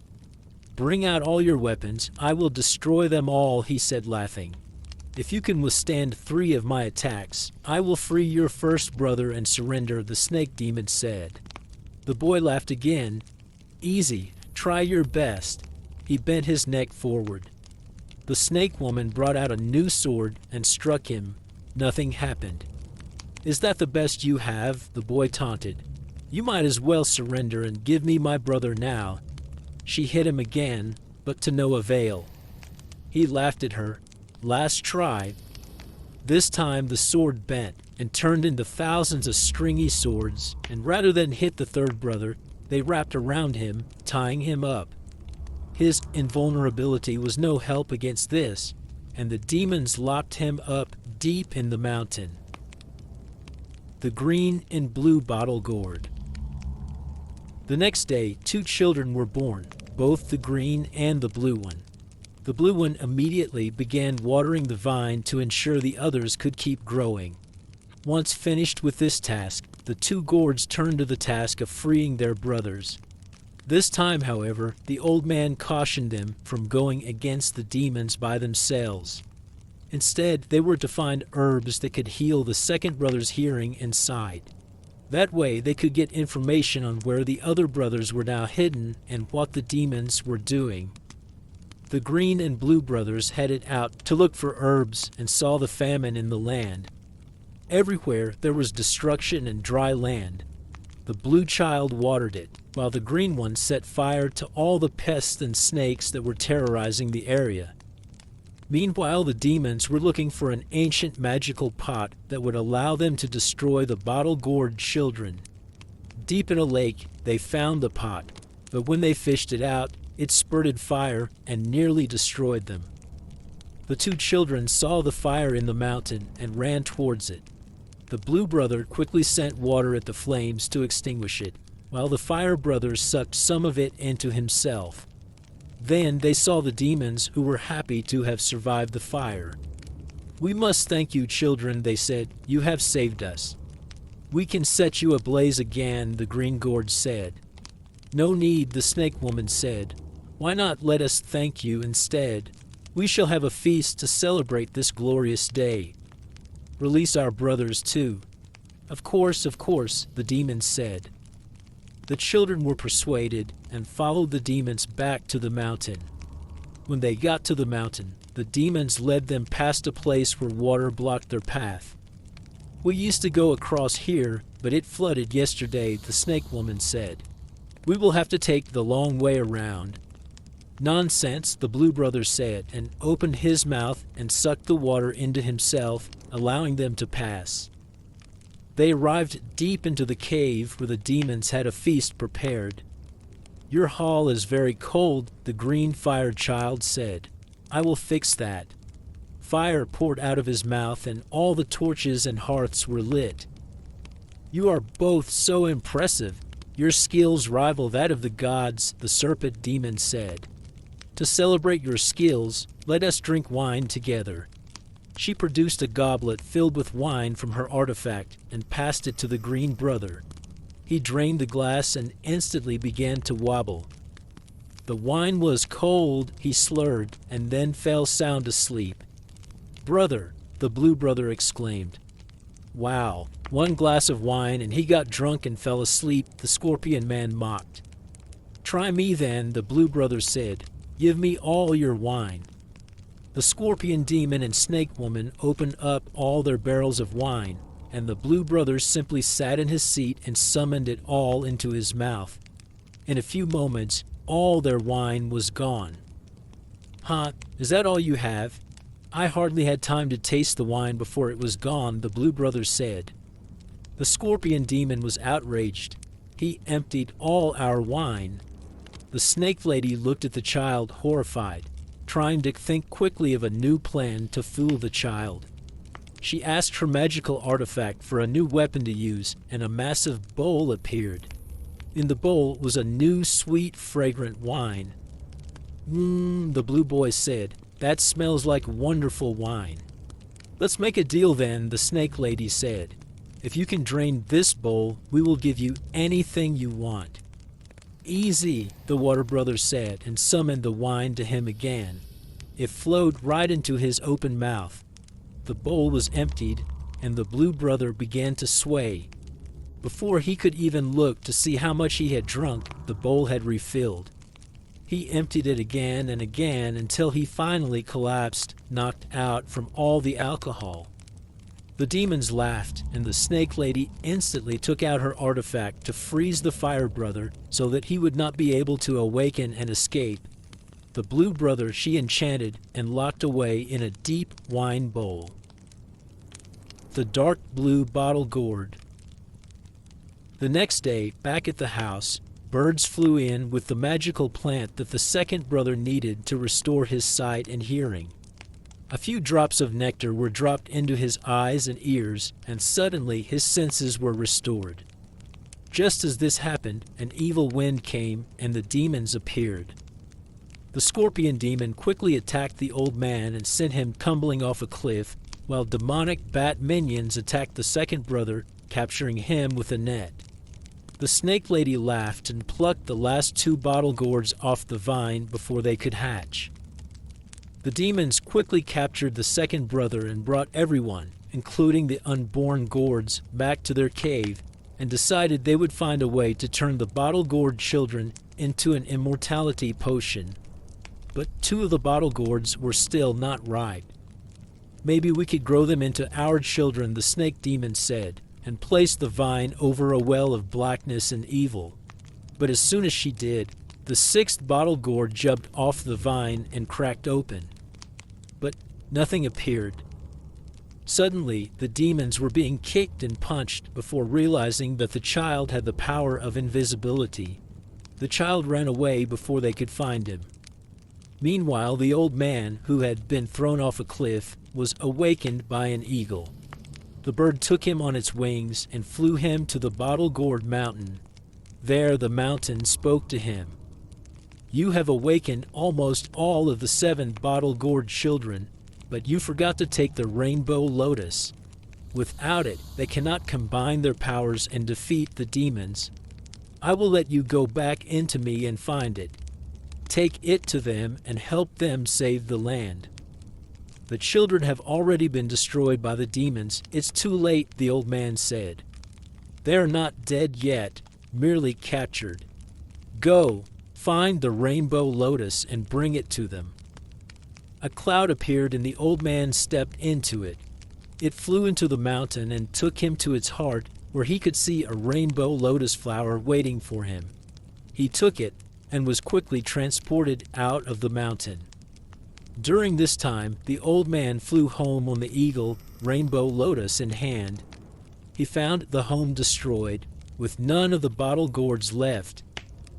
"Bring out all your weapons. I will destroy them all," he said, laughing. "If you can withstand 3 of my attacks, I will free your first brother and surrender," the snake demon said. The boy laughed again. "Easy. Try your best." He bent his neck forward. The snake woman brought out a new sword and struck him. Nothing happened. "Is that the best you have?" the boy taunted. "You might as well surrender and give me my brother now." She hit him again, but to no avail. He laughed at her. "Last try." This time the sword bent and turned into thousands of stringy swords, and rather than hit the third brother, they wrapped around him, tying him up. His invulnerability was no help against this, and the demons locked him up deep in the mountain. The Green and Blue Bottle Gourd. The next day, 2 children were born, both the green and the blue one. The blue one immediately began watering the vine to ensure the others could keep growing. Once finished with this task, the 2 gourds turned to the task of freeing their brothers. This time, however, the old man cautioned them from going against the demons by themselves. Instead, they were to find herbs that could heal the second brother's hearing and sight. That way, they could get information on where the other brothers were now hidden and what the demons were doing. The green and blue brothers headed out to look for herbs and saw the famine in the land. Everywhere there was destruction and dry land. The blue child watered it, while the green one set fire to all the pests and snakes that were terrorizing the area. Meanwhile, the demons were looking for an ancient magical pot that would allow them to destroy the bottle-gourd children. Deep in a lake, they found the pot, but when they fished it out, it spurted fire and nearly destroyed them. The 2 children saw the fire in the mountain and ran towards it. The blue brother quickly sent water at the flames to extinguish it, while the fire brother sucked some of it into himself. Then they saw the demons, who were happy to have survived the fire. "We must thank you, children," they said. "You have saved us." "We can set you ablaze again," the green gourd said. "No need," the snake woman said. "Why not let us thank you instead? We shall have a feast to celebrate this glorious day. Release our brothers too." Of course," the demons said. The children were persuaded and followed the demons back to the mountain. When they got to the mountain, the demons led them past a place where water blocked their path. "We used to go across here, but it flooded yesterday," the snake woman said. "We will have to take the long way around." "Nonsense," the blue brother said, and opened his mouth and sucked the water into himself, allowing them to pass. They arrived deep into the cave where the demons had a feast prepared. "Your hall is very cold," the green fire child said. "I will fix that." Fire poured out of his mouth, and all the torches and hearths were lit. "You are both so impressive. Your skills rival that of the gods," the serpent demon said. "To celebrate your skills, let us drink wine together." She produced a goblet filled with wine from her artifact and passed it to the green brother. He drained the glass and instantly began to wobble. "The wine was cold," he slurred, and then fell sound asleep. "Brother," the blue brother exclaimed. "Wow, one glass of wine and he got drunk and fell asleep," the scorpion man mocked. "Try me then," the blue brother said. "Give me all your wine." The scorpion demon and snake woman opened up all their barrels of wine, and the blue brother simply sat in his seat and summoned it all into his mouth. In a few moments, all their wine was gone. "Huh, is that all you have? I hardly had time to taste the wine before it was gone," the blue brother said. The scorpion demon was outraged. "He emptied all our wine." The snake lady looked at the child horrified, trying to think quickly of a new plan to fool the child. She asked her magical artifact for a new weapon to use, and a massive bowl appeared. In the bowl was a new, sweet, fragrant wine. The blue boy said. "That smells like wonderful wine." "Let's make a deal then," the snake lady said. "If you can drain this bowl, we will give you anything you want." "Easy," the water brother said, and summoned the wine to him again. It flowed right into his open mouth. The bowl was emptied, and the blue brother began to sway. Before he could even look to see how much he had drunk, the bowl had refilled. He emptied it again and again until he finally collapsed, knocked out from all the alcohol. The demons laughed, and the snake lady instantly took out her artifact to freeze the fire brother so that he would not be able to awaken and escape. The blue brother she enchanted and locked away in a deep wine bowl. The dark blue bottle gourd. The next day, back at the house, birds flew in with the magical plant that the second brother needed to restore his sight and hearing. A few drops of nectar were dropped into his eyes and ears, and suddenly his senses were restored. Just as this happened, an evil wind came, and the demons appeared. The scorpion demon quickly attacked the old man and sent him tumbling off a cliff, while demonic bat minions attacked the second brother, capturing him with a net. The snake lady laughed and plucked the last 2 bottle gourds off the vine before they could hatch. The demons quickly captured the second brother and brought everyone, including the unborn gourds, back to their cave and decided they would find a way to turn the bottle gourd children into an immortality potion. But 2 of the bottle gourds were still not ripe. "Maybe we could grow them into our children," the snake demon said, and placed the vine over a well of blackness and evil. But as soon as she did, the 6th bottle gourd jumped off the vine and cracked open. But nothing appeared. Suddenly, the demons were being kicked and punched before realizing that the child had the power of invisibility. The child ran away before they could find him. Meanwhile, the old man, who had been thrown off a cliff, was awakened by an eagle. The bird took him on its wings and flew him to the Bottle Gourd Mountain. There the mountain spoke to him. "You have awakened almost all of the 7 bottle gourd children, but you forgot to take the rainbow lotus. Without it, they cannot combine their powers and defeat the demons. I will let you go back into me and find it. Take it to them and help them save the land." "The children have already been destroyed by the demons. It's too late," the old man said. "They are not dead yet, merely captured. Go, find the rainbow lotus and bring it to them." A cloud appeared and the old man stepped into it. It flew into the mountain and took him to its heart, where he could see a rainbow lotus flower waiting for him. He took it and was quickly transported out of the mountain. During this time, the old man flew home on the eagle, rainbow lotus in hand. He found the home destroyed, with none of the bottle gourds left.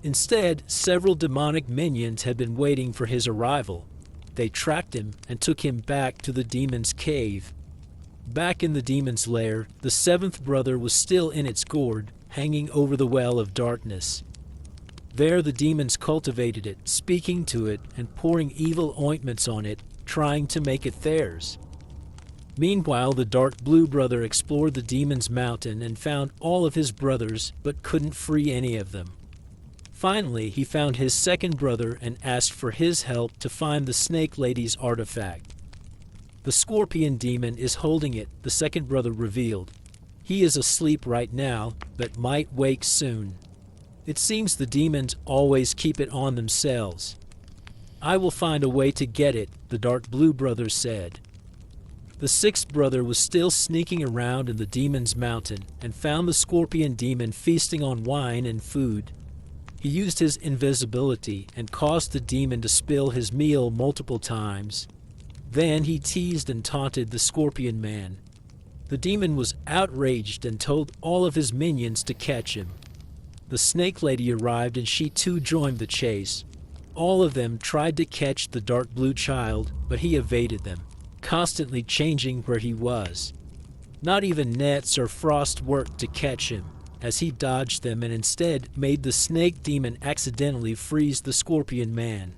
Instead, several demonic minions had been waiting for his arrival. They tracked him and took him back to the demon's cave. Back in the demon's lair, the seventh brother was still in its gourd, hanging over the well of darkness. There the demons cultivated it, speaking to it and pouring evil ointments on it, trying to make it theirs. Meanwhile, the dark blue brother explored the demon's mountain and found all of his brothers, but couldn't free any of them. Finally, he found his second brother and asked for his help to find the snake lady's artifact. The scorpion demon is holding it, the second brother revealed. He is asleep right now, but might wake soon. It seems the demons always keep it on themselves. I will find a way to get it, the dark blue brother said. The sixth brother was still sneaking around in the demon's mountain and found the scorpion demon feasting on wine and food. He used his invisibility and caused the demon to spill his meal multiple times. Then he teased and taunted the scorpion man. The demon was outraged and told all of his minions to catch him. The snake lady arrived and she too joined the chase. All of them tried to catch the dark blue child, but he evaded them, constantly changing where he was. Not even nets or frost worked to catch him, as he dodged them and instead made the snake demon accidentally freeze the scorpion man.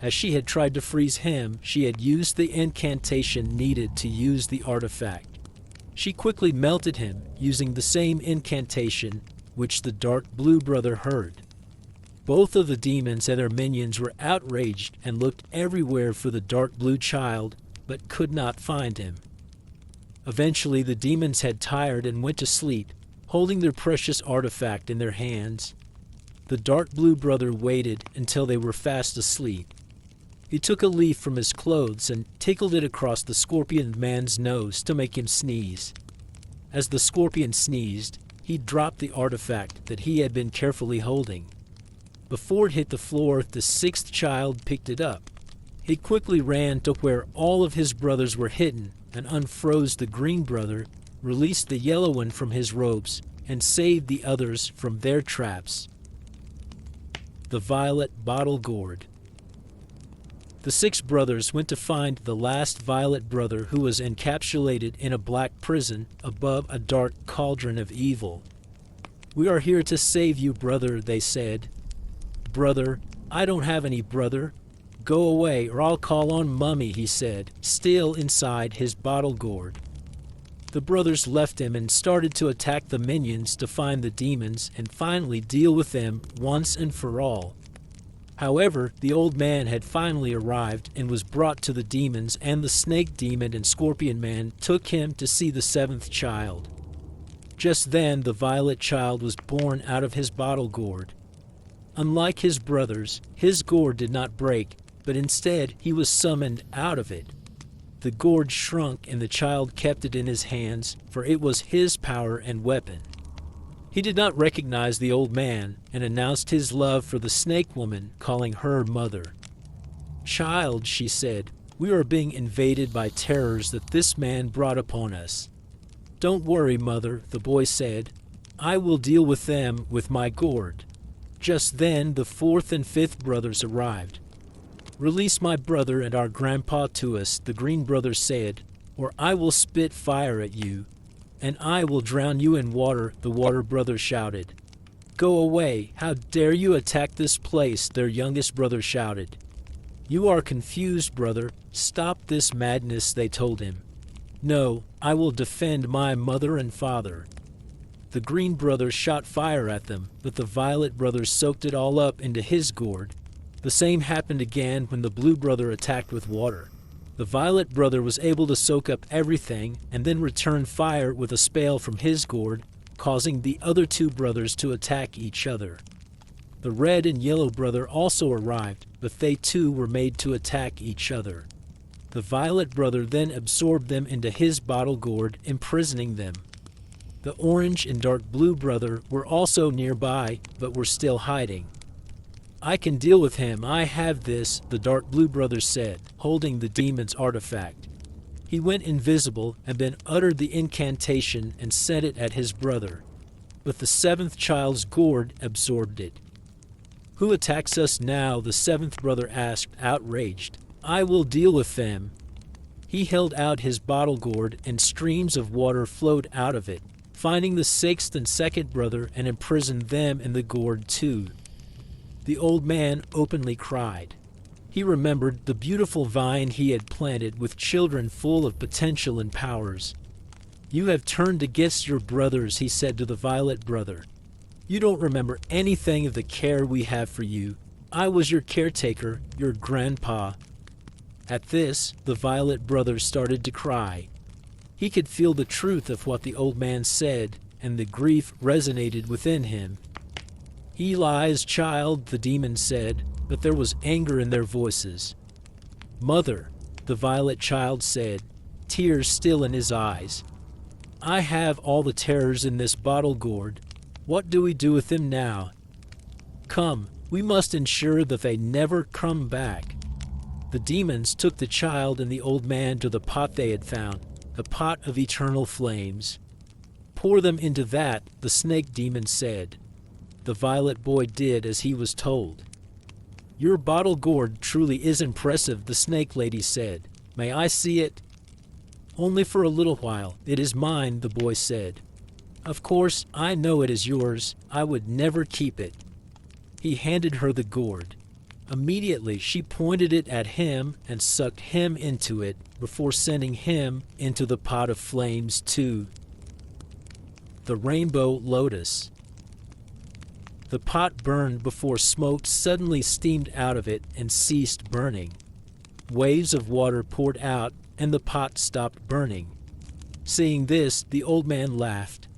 As she had tried to freeze him, she had used the incantation needed to use the artifact. She quickly melted him using the same incantation which the dark blue brother heard. Both of the demons and their minions were outraged and looked everywhere for the dark blue child, but could not find him. Eventually the demons had tired and went to sleep, holding their precious artifact in their hands. The dark blue brother waited until they were fast asleep. He took a leaf from his clothes and tickled it across the scorpion man's nose to make him sneeze. As the scorpion sneezed, he dropped the artifact that he had been carefully holding. Before it hit the floor, the sixth child picked it up. He quickly ran to where all of his brothers were hidden and unfroze the green brother, released the yellow one from his ropes, and saved the others from their traps. The violet bottle gourd. The six brothers went to find the last violet brother who was encapsulated in a black prison above a dark cauldron of evil. "We are here to save you, brother," they said. "Brother, I don't have any brother. Go away or I'll call on Mummy," he said, still inside his bottle gourd. The brothers left him and started to attack the minions to find the demons and finally deal with them once and for all. However, the old man had finally arrived and was brought to the demons, and the snake demon and scorpion man took him to see the seventh child. Just then the violet child was born out of his bottle gourd. Unlike his brothers, his gourd did not break, but instead he was summoned out of it. The gourd shrunk and the child kept it in his hands, for it was his power and weapon. He did not recognize the old man and announced his love for the snake woman, calling her mother. "Child," she said, "we are being invaded by terrors that this man brought upon us." "Don't worry, mother," the boy said. "I will deal with them with my gourd." Just then the fourth and fifth brothers arrived. "Release my brother and our grandpa to us," the green brother said, "or I will spit fire at you. "And I will drown you in water," the water brother shouted. "Go away! How dare you attack this place?" their youngest brother shouted. "You are confused, brother. Stop this madness," they told him. "No, I will defend my mother and father." The green brother shot fire at them, but the violet brother soaked it all up into his gourd. The same happened again when the blue brother attacked with water. The violet brother was able to soak up everything and then return fire with a spell from his gourd, causing the other two brothers to attack each other. The red and yellow brother also arrived, but they too were made to attack each other. The violet brother then absorbed them into his bottle gourd, imprisoning them. The orange and dark blue brother were also nearby, but were still hiding. "I can deal with him, I have this," the dark blue brother said, holding the demon's artifact. He went invisible and then uttered the incantation and sent it at his brother. But the seventh child's gourd absorbed it. "Who attacks us now?" the seventh brother asked, outraged. I will deal with them." He held out his bottle gourd, and streams of water flowed out of it, finding the sixth and second brother and imprisoned them in the gourd too. The old man openly cried. He remembered the beautiful vine he had planted with children full of potential and powers. "You have turned against your brothers," he said to the violet brother. "You don't remember anything of the care we have for you. I was your caretaker, your grandpa." At this, the violet brother started to cry. He could feel the truth of what the old man said, and the grief resonated within him. "He lies, child," the demon said, but there was anger in their voices. "Mother," the violet child said, tears still in his eyes, "I have all the terrors in this bottle gourd. What do we do with him now? Come, we must ensure that they never come back." The demons took the child and the old man to the pot they had found, the pot of eternal flames. "Pour them into that," the snake demon said. The violet boy did as he was told. "Your bottle gourd truly is impressive," the snake lady said. "May I see it?" "Only for a little while. It is mine," the boy said. "Of course, I know it is yours. I would never keep it." He handed her the gourd. Immediately, she pointed it at him and sucked him into it before sending him into the pot of flames too. The Rainbow Lotus. The pot burned before smoke suddenly steamed out of it and ceased burning. Waves of water poured out, and the pot stopped burning. Seeing this, the old man laughed.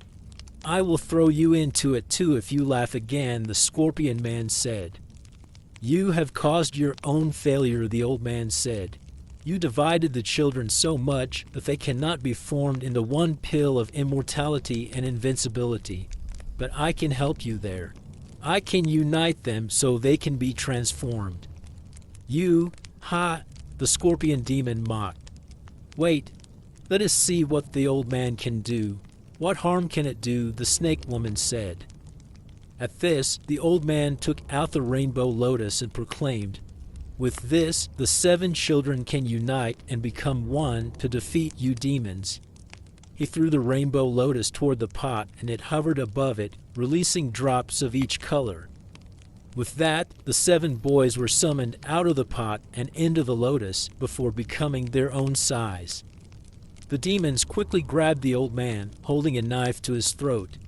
"I will throw you into it too if you laugh again," the scorpion man said. "You have caused your own failure," the old man said. "You divided the children so much that they cannot be formed into one pill of immortality and invincibility. But I can help you there. I can unite them so they can be transformed." "You, ha," the scorpion demon mocked. "Wait, let us see what the old man can do. What harm can it do?" the snake woman said. At this, the old man took out the rainbow lotus and proclaimed, "With this, the 7 children can unite and become one to defeat you demons." He threw the rainbow lotus toward the pot, and it hovered above it, releasing drops of each color. With that, the 7 boys were summoned out of the pot and into the lotus before becoming their own size. The demons quickly grabbed the old man, holding a knife to his throat.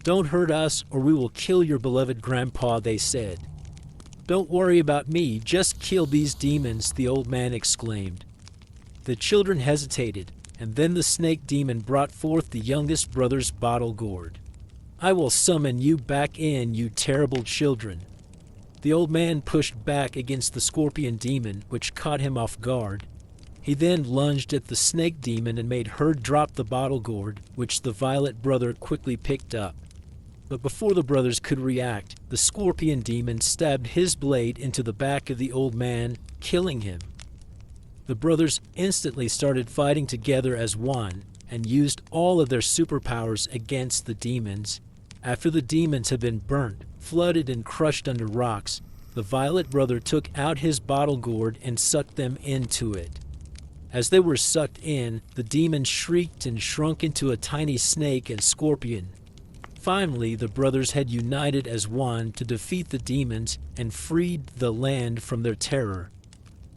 "Don't hurt us, or we will kill your beloved grandpa," they said. "Don't worry about me, just kill these demons," the old man exclaimed. The children hesitated, and then the snake demon brought forth the youngest brother's bottle gourd. "I will summon you back in, you terrible children." The old man pushed back against the scorpion demon, which caught him off guard. He then lunged at the snake demon and made her drop the bottle gourd, which the violet brother quickly picked up. But before the brothers could react, the scorpion demon stabbed his blade into the back of the old man, killing him. The brothers instantly started fighting together as one and used all of their superpowers against the demons. After the demons had been burnt, flooded, and crushed under rocks, the violet brother took out his bottle gourd and sucked them into it. As they were sucked in, the demons shrieked and shrunk into a tiny snake and scorpion. Finally, the brothers had united as one to defeat the demons and freed the land from their terror.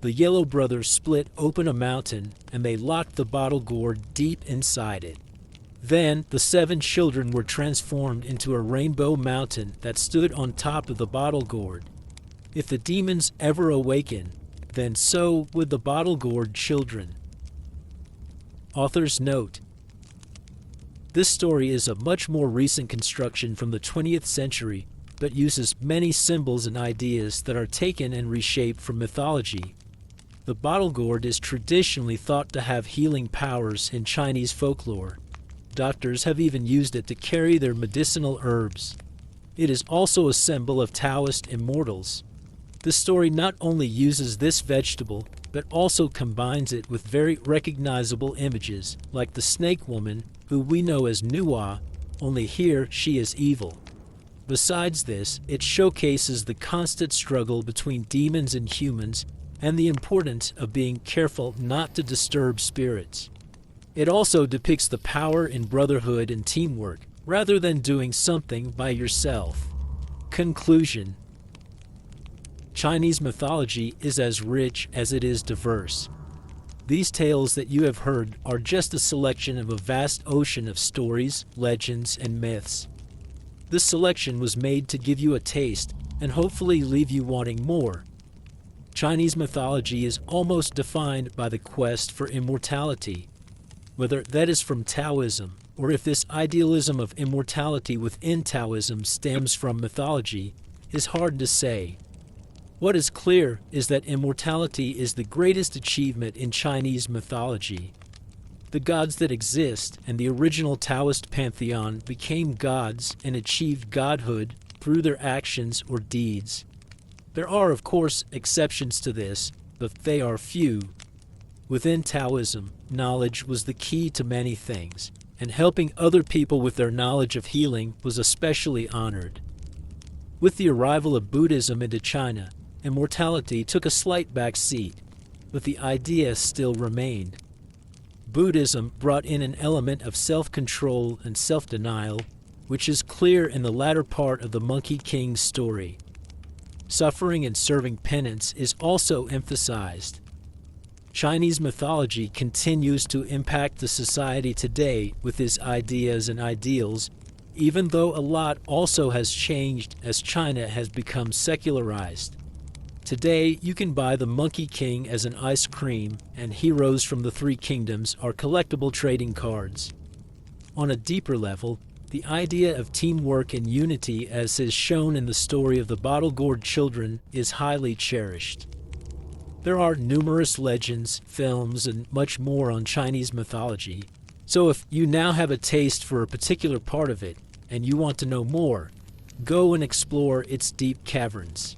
The yellow brothers split open a mountain, and they locked the bottle gourd deep inside it. Then the 7 children were transformed into a rainbow mountain that stood on top of the bottle gourd. If the demons ever awaken, then so would the bottle gourd children. Author's note: this story is a much more recent construction from the 20th century, but uses many symbols and ideas that are taken and reshaped from mythology. The bottle gourd is traditionally thought to have healing powers in Chinese folklore. Doctors have even used it to carry their medicinal herbs. It is also a symbol of Taoist immortals. This story not only uses this vegetable, but also combines it with very recognizable images, like the snake woman, who we know as Nuwa, only here she is evil. Besides this, it showcases the constant struggle between demons and humans and the importance of being careful not to disturb spirits. It also depicts the power in brotherhood and teamwork, rather than doing something by yourself. Conclusion: Chinese mythology is as rich as it is diverse. These tales that you have heard are just a selection of a vast ocean of stories, legends, and myths. This selection was made to give you a taste and hopefully leave you wanting more. Chinese mythology is almost defined by the quest for immortality. Whether that is from Taoism, or if this idealism of immortality within Taoism stems from mythology, is hard to say. What is clear is that immortality is the greatest achievement in Chinese mythology. The gods that exist and the original Taoist pantheon became gods and achieved godhood through their actions or deeds. There are, of course, exceptions to this, but they are few. Within Taoism, knowledge was the key to many things, and helping other people with their knowledge of healing was especially honored. With the arrival of Buddhism into China, immortality took a slight back seat, but the idea still remained. Buddhism brought in an element of self-control and self-denial, which is clear in the latter part of the Monkey King's story. Suffering and serving penance is also emphasized. Chinese mythology continues to impact the society today with its ideas and ideals, even though a lot also has changed as China has become secularized. Today, you can buy the Monkey King as an ice cream, and heroes from the Three Kingdoms are collectible trading cards. On a deeper level, the idea of teamwork and unity, as is shown in the story of the bottle-gourd children, is highly cherished. There are numerous legends, films, and much more on Chinese mythology, so if you now have a taste for a particular part of it, and you want to know more, go and explore its deep caverns.